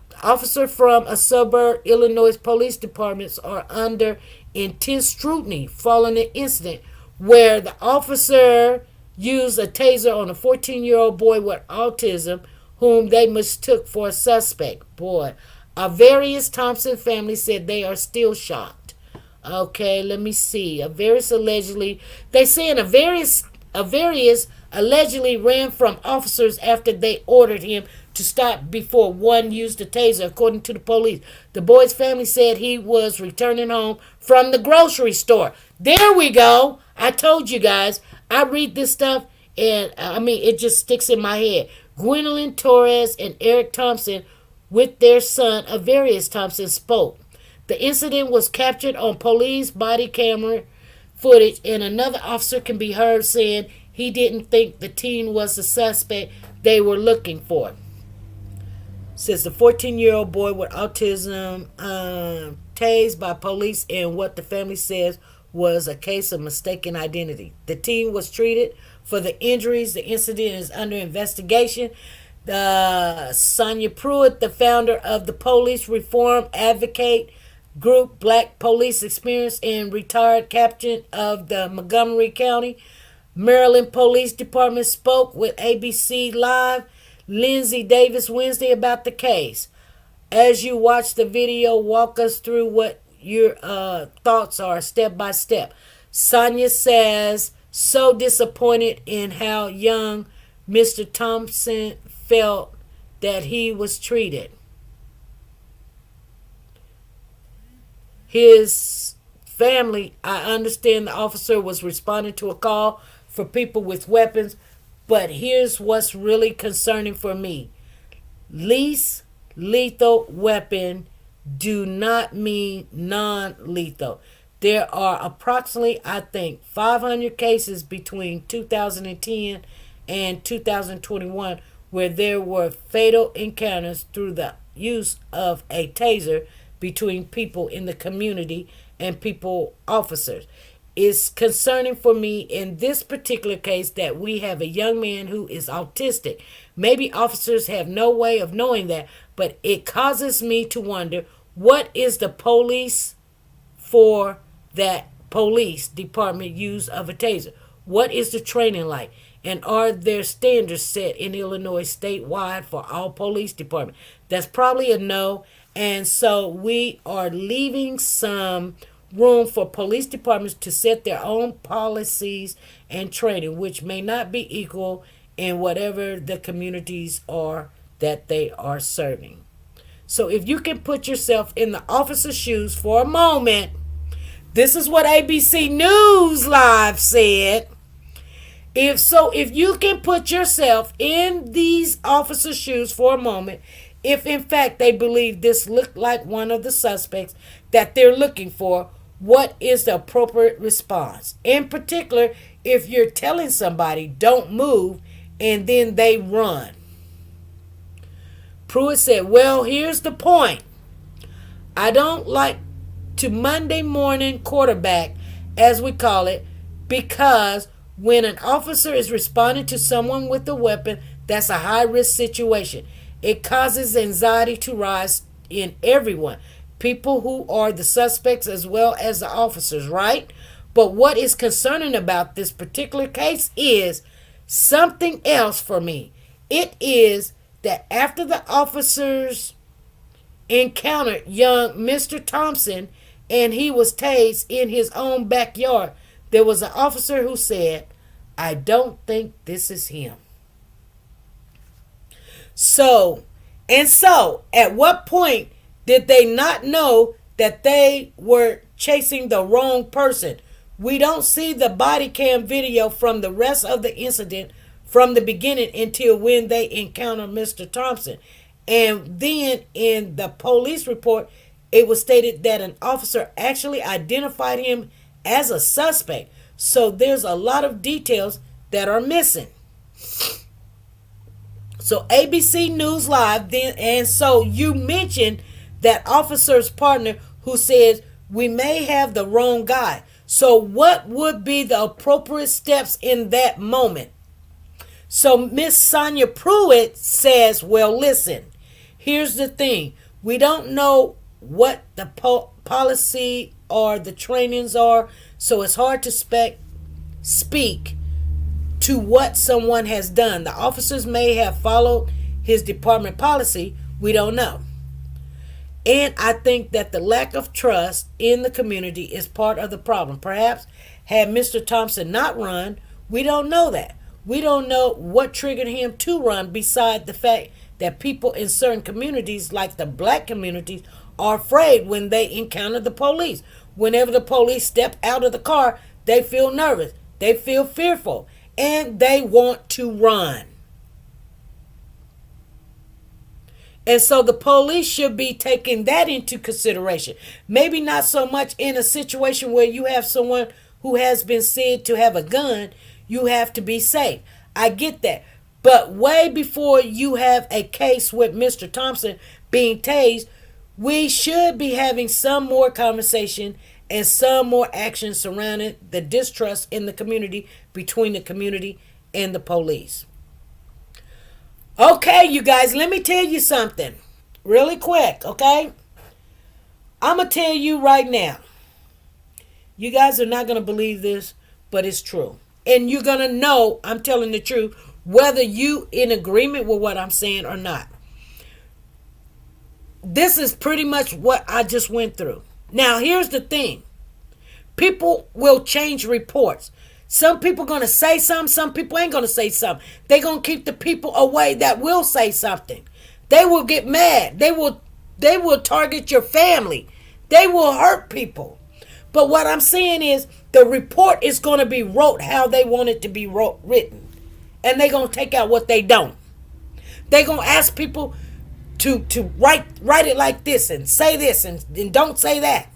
The officer from a suburb Illinois police departments are under intense scrutiny following an incident where the officer used a taser on a 14-year-old boy with autism whom they mistook for a suspect. Boy, Avarius Thompson family said they are still shocked. Okay, let me see. Avarius allegedly, they saying Avarius allegedly ran from officers after they ordered him to stop before one used a taser, according to the police. The boy's family said he was returning home from the grocery store. There we go. I told you guys. I read this stuff and it just sticks in my head. Gwendolyn Torres and Eric Thompson with their son Avarius Thompson spoke. The incident was captured on police body camera footage, and another officer can be heard saying he didn't think the teen was the suspect they were looking for. Says the 14-year-old boy with autism tased by police in what the family says was a case of mistaken identity. The teen was treated for the injuries. The incident is under investigation. Sonia Pruitt, the founder of the police reform advocate group Black Police Experience and retired captain of the Montgomery County, Maryland Police Department, spoke with ABC Live Lindsay Davis Wednesday about the case. As you watch the video, walk us through what your thoughts are step by step. Sonia says, so disappointed in how young Mr. Thompson felt that he was treated. His family, I understand the officer was responding to a call for people with weapons, but here's what's really concerning for me. Least lethal weapon do not mean non-lethal. There are approximately, I think, 500 cases between 2010 and 2021 where there were fatal encounters through the use of a taser between people in the community and people officers. It's concerning for me in this particular case that we have a young man who is autistic. Maybe officers have no way of knowing that, but it causes me to wonder, what is the police for that police department use of a taser? What is the training like? And are there standards set in Illinois statewide for all police departments? That's probably a no. And so we are leaving some room for police departments to set their own policies and training, which may not be equal in whatever the communities are that they are serving. So if you can put yourself in the officer's shoes for a moment, this is what ABC News Live said. If you can put yourself in these officers' shoes for a moment, if in fact they believe this looked like one of the suspects that they're looking for, what is the appropriate response? In particular, if you're telling somebody, don't move, and then they run. Pruitt said, well, here's the point. I don't like to Monday morning quarterback, as we call it, because when an officer is responding to someone with a weapon, that's a high-risk situation. It causes anxiety to rise in everyone, people who are the suspects as well as the officers, right? But what is concerning about this particular case is something else for me. It is that after the officers encountered young Mr. Thompson and he was tased in his own backyard, there was an officer who said, "I don't think this is him." So, at what point did they not know that they were chasing the wrong person? We don't see the body cam video from the rest of the incident from the beginning until when they encounter Mr. Thompson. And then in the police report, it was stated that an officer actually identified him as a suspect. So there's a lot of details that are missing. So ABC News Live then, and so you mentioned that officer's partner who says we may have the wrong guy. So what would be the appropriate steps in that moment? So Miss Sonia Pruitt says, well, listen, here's the thing. We don't know what the policy or the trainings are, so it's hard to speak to what someone has done. The officers may have followed his department policy. We don't know. And I think that the lack of trust in the community is part of the problem. Perhaps had Mr. Thompson not run, we don't know that. We don't know what triggered him to run, beside the fact that people in certain communities, like the black communities, are afraid when they encounter the police. Whenever the police step out of the car, they feel nervous, they feel fearful, and they want to run. And so the police should be taking that into consideration. Maybe not so much in a situation where you have someone who has been said to have a gun. You have to be safe. I get that. But way before you have a case with Mr. Thompson being tased, we should be having some more conversation and some more action surrounding the distrust in the community, between the community and the police. Okay, you guys, let me tell you something really quick, okay? I'm going to tell you right now. You guys are not going to believe this, but it's true. And you're going to know I'm telling the truth, whether you in agreement with what I'm saying or not. This is pretty much what I just went through. Now, here's the thing. People will change reports. Some people going to say something. Some people ain't going to say something. They're going to keep the people away that will say something. They will get mad. They will target your family. They will hurt people. But what I'm saying is the report is going to be wrote how they want it to be written. And they're going to take out what they don't. They're going to ask people to write it like this and say this and don't say that.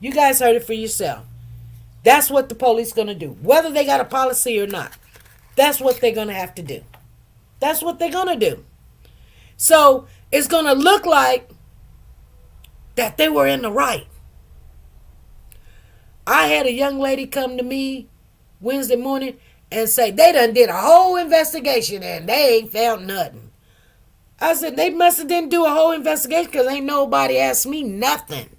You guys heard it for yourself. That's what the police going to do. Whether they got a policy or not. That's what they're going to have to do. That's what they're going to do. So it's going to look like that they were in the right. I had a young lady come to me Wednesday morning and say they done did a whole investigation and they ain't found nothing. I said they must have didn't do a whole investigation because ain't nobody asked me nothing.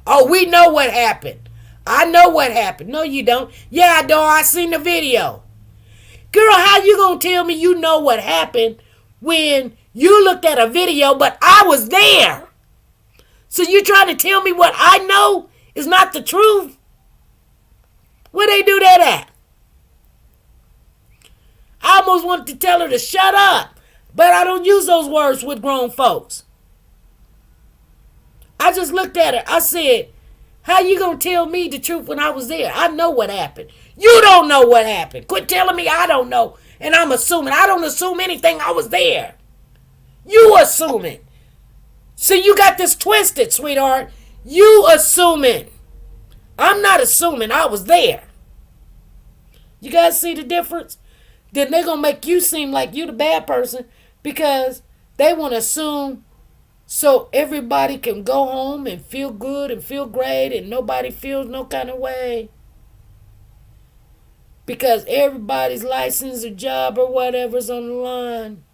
Oh, we know what happened. I know what happened. No, you don't. Yeah, I know. I seen the video. Girl, how you gonna tell me you know what happened when you looked at a video, but I was there? So you trying to tell me what I know is not the truth? Where they do that at? I almost wanted to tell her to shut up, but I don't use those words with grown folks. I just looked at her. I said, how you going to tell me the truth when I was there? I know what happened. You don't know what happened. Quit telling me I don't know. And I'm assuming. I don't assume anything. I was there. You assuming. See, you got this twisted, sweetheart. You assuming. I'm not assuming. I was there. You guys see the difference? Then they're going to make you seem like you the bad person because they want to assume so everybody can go home and feel good and feel great and nobody feels no kind of way. Because everybody's license or job or whatever's on the line.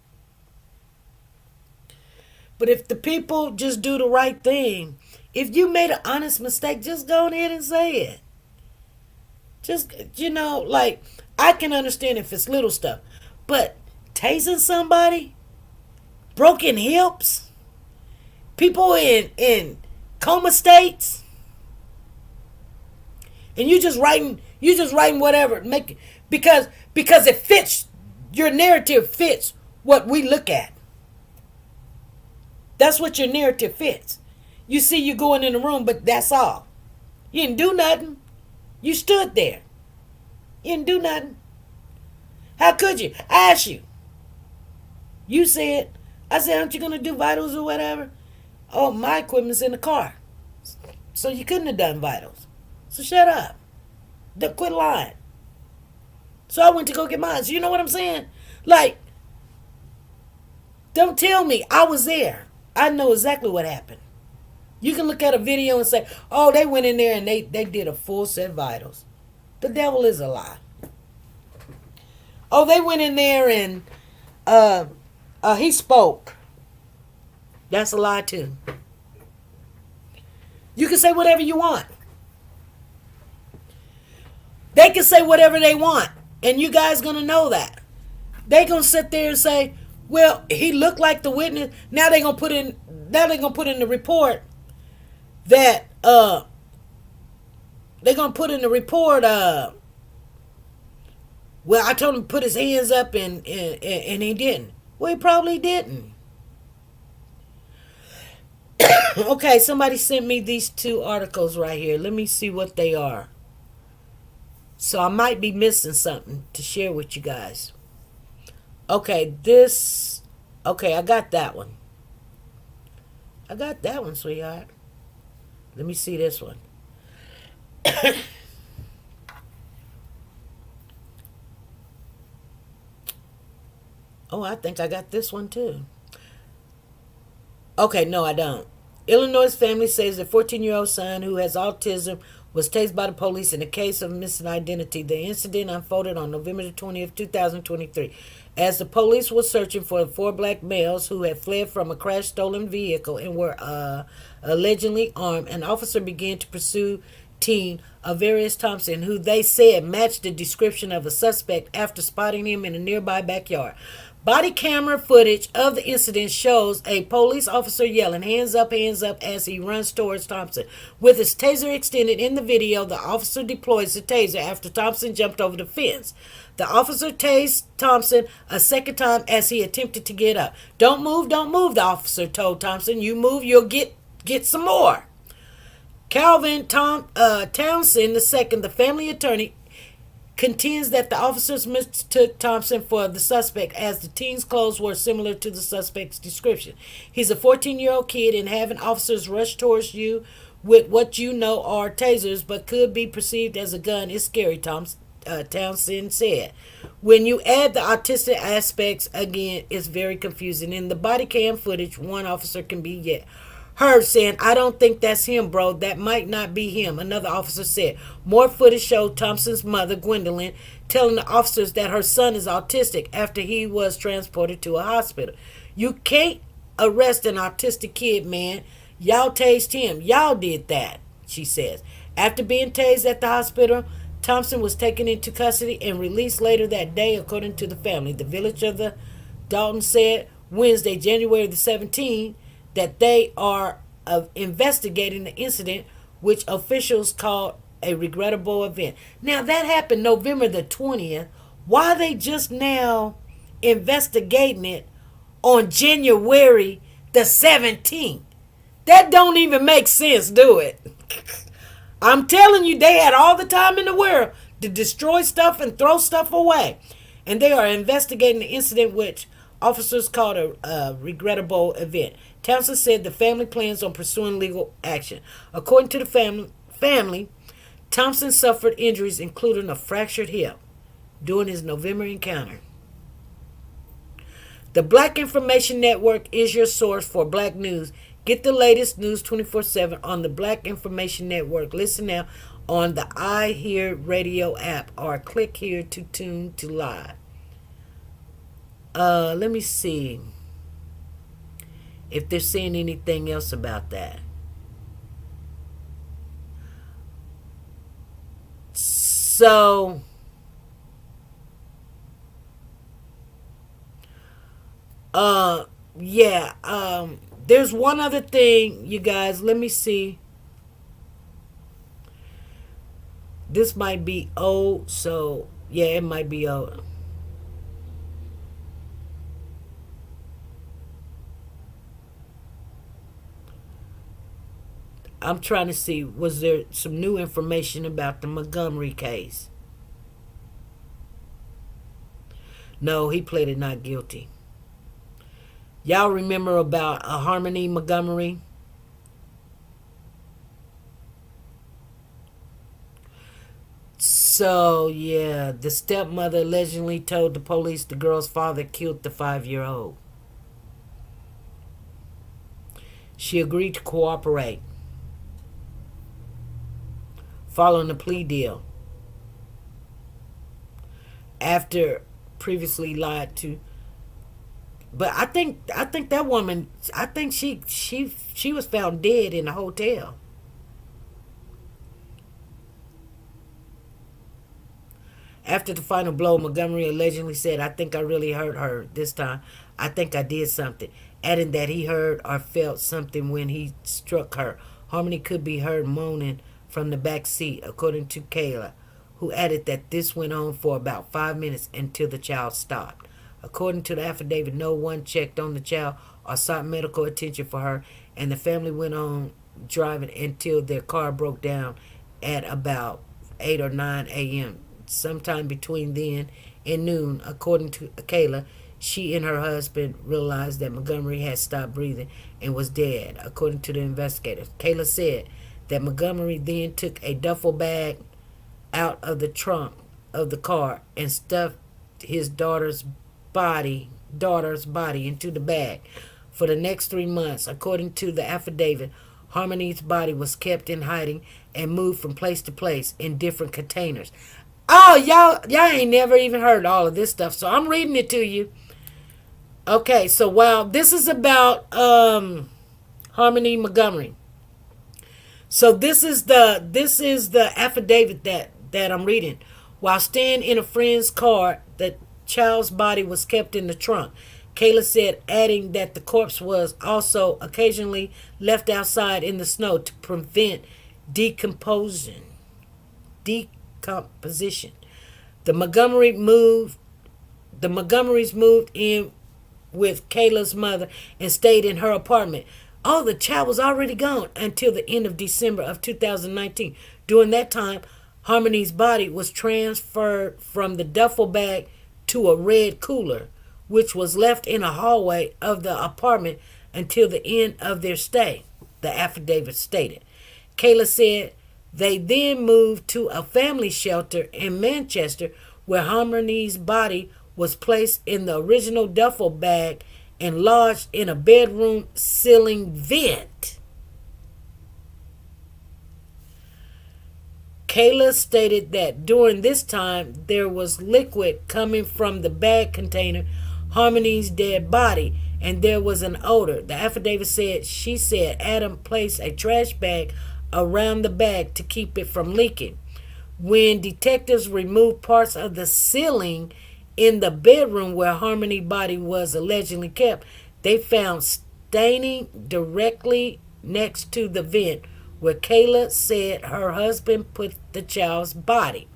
But if the people just do the right thing, if you made an honest mistake, just go ahead and say it. Just, like, I can understand if it's little stuff. But tasing somebody, broken hips, people in coma states, and you just writing whatever because it fits your narrative, fits what we look at. That's what your narrative fits. You see you going in the room, but that's all. You didn't do nothing. You stood there. You didn't do nothing. How could you? I asked you. You said, I said, aren't you going to do vitals or whatever? Oh, my equipment's in the car. So you couldn't have done vitals. So shut up. Quit lying. So I went to go get mine. So you know what I'm saying? Like, don't tell me. I was there. I know exactly what happened. You can look at a video and say, oh, they went in there and they did a full set vitals. The devil is a lie. Oh, they went in there and he spoke. That's a lie too. You can say whatever you want. They can say whatever they want. And you guys gonna know that. They gonna sit there and say, well, he looked like the witness. Now they gonna put in the report that they're gonna put in the report well, I told him to put his hands up and he didn't. Well, he probably didn't. Okay, somebody sent me these two articles right here. Let me see what they are. So I might be missing something to share with you guys. Okay, I got that one. I got that one, sweetheart. Let me see this one. Oh, I think I got this one too. Okay, no, I don't. Illinois family says their 14-year-old son who has autism was tased by the police in a case of missing identity. The incident unfolded on November the 20th, 2023. As the police were searching for the 4 black males who had fled from a crashed stolen vehicle and were allegedly armed, an officer began to pursue teen Avarius Thompson, who they said matched the description of a suspect after spotting him in a nearby backyard. Body camera footage of the incident shows a police officer yelling, hands up, as he runs towards Thompson. With his taser extended in the video, the officer deploys the taser after Thompson jumped over the fence. The officer tased Thompson a second time as he attempted to get up. Don't move, the officer told Thompson. You move, you'll get some more. Calvin Townsend II, the family attorney, contends that the officers mistook Thompson for the suspect as the teen's clothes were similar to the suspect's description. He's a 14-year-old kid, and having officers rush towards you with what you know are tasers but could be perceived as a gun is scary, Townsend said. When you add the autistic aspects, again, it's very confusing. In the body cam footage, one officer can be heard saying, I don't think that's him, bro. That might not be him, another officer said. More footage showed Thompson's mother, Gwendolyn, telling the officers that her son is autistic after he was transported to a hospital. You can't arrest an autistic kid, man. Y'all tased him. Y'all did that, she says. After being tased at the hospital, Thompson was taken into custody and released later that day, according to the family. The village of the Dalton said Wednesday, January the 17th, that they are investigating the incident, which officials called a regrettable event. Now, that happened November the 20th. Why are they just now investigating it on January the 17th? That don't even make sense, do it? I'm telling you, they had all the time in the world to destroy stuff and throw stuff away. And they are investigating the incident, which officers called a regrettable event. Townsend said the family plans on pursuing legal action. According to the family, Thompson suffered injuries including a fractured hip during his November encounter. The Black Information Network is your source for black news. Get the latest news 24/7 on the Black Information Network. Listen now on the iHeartRadio app or click here to tune to live. Let me see if they're saying anything else about that. So, There's one other thing, you guys. Let me see. This might be old, so yeah, it might be old. I'm trying to see, was there some new information about the Montgomery case? No, he pleaded not guilty. Y'all remember about Harmony Montgomery? So, yeah, the stepmother allegedly told the police the girl's father killed the 5-year-old. She agreed to cooperate following a plea deal after previously lied to. But I think that woman, I think she was found dead in a hotel. After the final blow, Montgomery allegedly said, "I think I really hurt her this time. I think I did something," adding that he heard or felt something when he struck her. Harmony could be heard moaning from the back seat, according to Kayla, who added that this went on for about 5 minutes until the child stopped. According to the affidavit, no one checked on the child or sought medical attention for her, and the family went on driving until their car broke down at about 8 or 9 a.m. Sometime between then and noon, according to Kayla, she and her husband realized that Montgomery had stopped breathing and was dead, according to the investigators. Kayla said that Montgomery then took a duffel bag out of the trunk of the car and stuffed his daughter's body into the bag. For the next 3 months, according to the affidavit, Harmony's body was kept in hiding and moved from place to place in different containers. Oh, y'all ain't never even heard all of this stuff, so I'm reading it to you. Okay, so while this is about Harmony Montgomery. So this is the affidavit that I'm reading. While staying in a friend's car, the child's body was kept in the trunk. Kayla said, adding that the corpse was also occasionally left outside in the snow to prevent decomposition. The Montgomerys moved in with Kayla's mother and stayed in her apartment. Oh, the child was already gone until the end of December of 2019. During that time, Harmony's body was transferred from the duffel bag to a red cooler, which was left in a hallway of the apartment until the end of their stay, the affidavit stated. Kayla said they then moved to a family shelter in Manchester, where Harmony's body was placed in the original duffel bag and lodged in a bedroom ceiling vent. Kayla stated that during this time there was liquid coming from the bag containing Harmony's dead body, and there was an odor. The affidavit said she said Adam placed a trash bag around the bag to keep it from leaking. When detectives removed parts of the ceiling in the bedroom where Harmony's body was allegedly kept, they found staining directly next to the vent where Kayla said her husband put the child's body.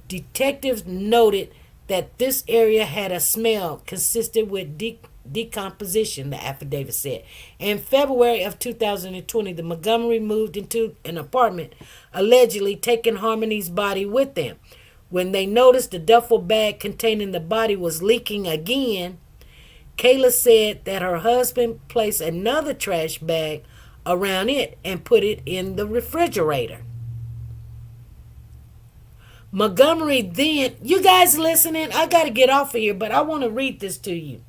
Detectives noted that this area had a smell consistent with decomposition, the affidavit said. In February of 2020, the Montgomery moved into an apartment, allegedly taking Harmony's body with them. When they noticed the duffel bag containing the body was leaking again, Kayla said that her husband placed another trash bag around it and put it in the refrigerator. Montgomery then, you guys listening? I got to get off of here, but I want to read this to you.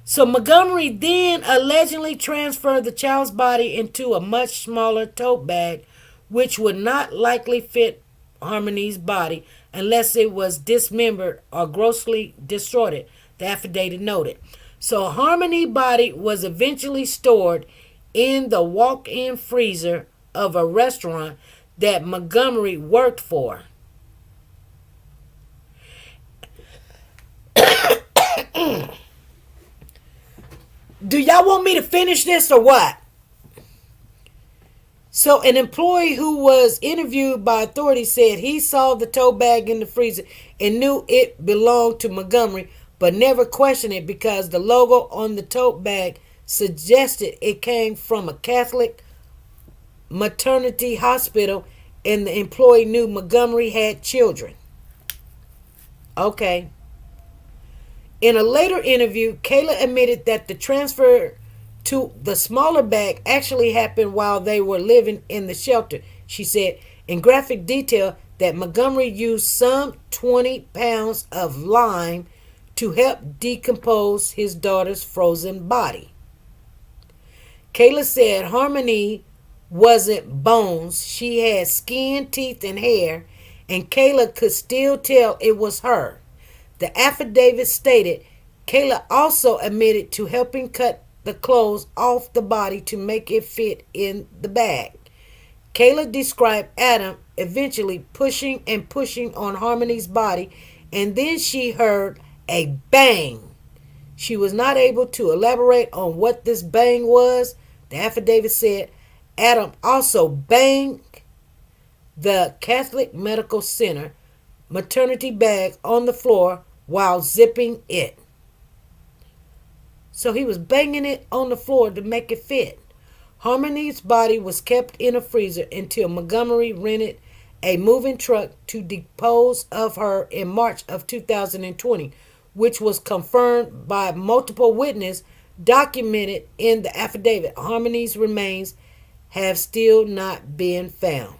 So Montgomery then allegedly transferred the child's body into a much smaller tote bag, which would not likely fit Harmony's body unless it was dismembered or grossly destroyed, the affidavit noted. So Harmony's body was eventually stored in the walk-in freezer of a restaurant that Montgomery worked for. do y'all want me to finish this or what? So an employee who was interviewed by authorities said he saw the tote bag in the freezer and knew it belonged to Montgomery, but never questioned it because the logo on the tote bag suggested it came from a Catholic maternity hospital, and the employee knew Montgomery had children. Okay. In a later interview, Kayla admitted that the transfer to the smaller bag actually happened while they were living in the shelter. She said in graphic detail that Montgomery used some 20 pounds of lime to help decompose his daughter's frozen body. Kayla said Harmony wasn't bones. She had skin, teeth, and hair, and Kayla could still tell it was her. The affidavit stated Kayla also admitted to helping cut the clothes off the body to make it fit in the bag. Kayla described Adam eventually pushing on Harmony's body, and then she heard a bang. She was not able to elaborate on what this bang was. The affidavit said Adam also banged the Catholic Medical Center maternity bag on the floor while zipping it. So he was banging it on the floor to make it fit. Harmony's body was kept in a freezer until Montgomery rented a moving truck to dispose of her in March of 2020, which was confirmed by multiple witnesses documented in the affidavit. Harmony's remains have still not been found.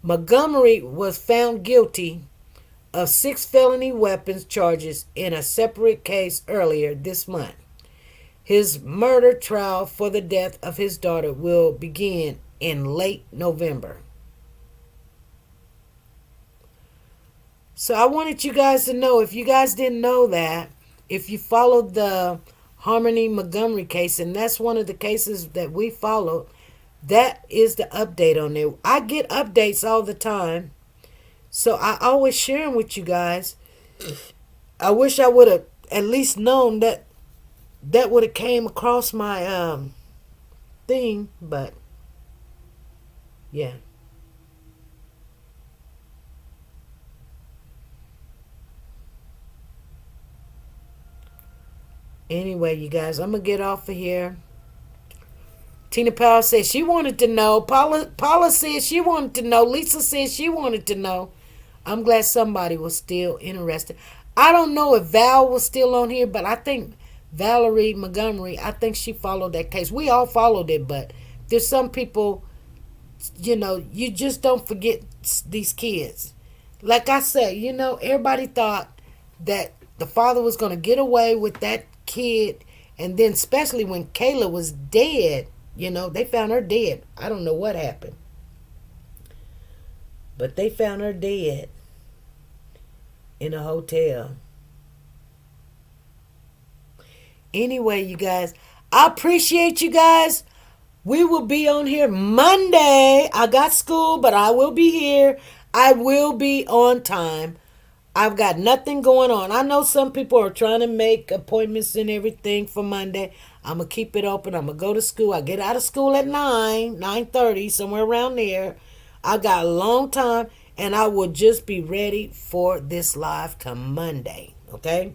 Montgomery was found guilty of 6 felony weapons charges in a separate case earlier this month. His murder trial for the death of his daughter will begin in late November. So I wanted you guys to know, if you guys didn't know that, if you followed the Harmony Montgomery case, and that's one of the cases that we followed, that is the update on there. I get updates all the time, so I always share them with you guys. I wish I would have at least known that would have came across my thing, but yeah. Anyway, you guys, I'm going to get off of here. Tina Powell said she wanted to know. Paula said she wanted to know. Lisa said she wanted to know. I'm glad somebody was still interested. I don't know if Val was still on here, but I think Valerie Montgomery, I think she followed that case. We all followed it, but there's some people, you just don't forget these kids. Like I said, everybody thought that the father was going to get away with that kid, and then especially when Kayla was dead, they found her dead. I don't know what happened, but they found her dead in a hotel. Anyway, you guys, I appreciate you guys. We will be on here Monday. I got school, but I will be here. I will be on time. I've got nothing going on. I know some people are trying to make appointments and everything for Monday. I'm going to keep it open. I'm going to go to school. I get out of school at 9:30, somewhere around there. I got a long time, and I will just be ready for this live come Monday, okay?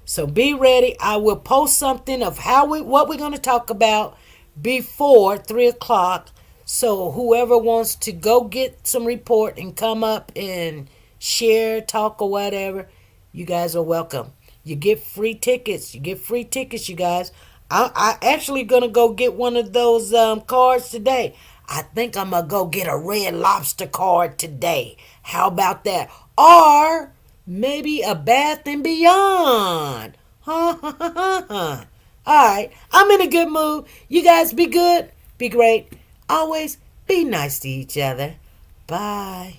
So be ready. I will post something of what we're going to talk about before 3 o'clock. So whoever wants to go get some report and come up and share, talk, or whatever, you guys are welcome. You get free tickets. You guys. I actually going to go get one of those cards today. I think I'm going to go get a Red Lobster card today. How about that? Or maybe a Bath and Beyond. All right. I'm in a good mood. You guys be good. Be great. Always be nice to each other. Bye.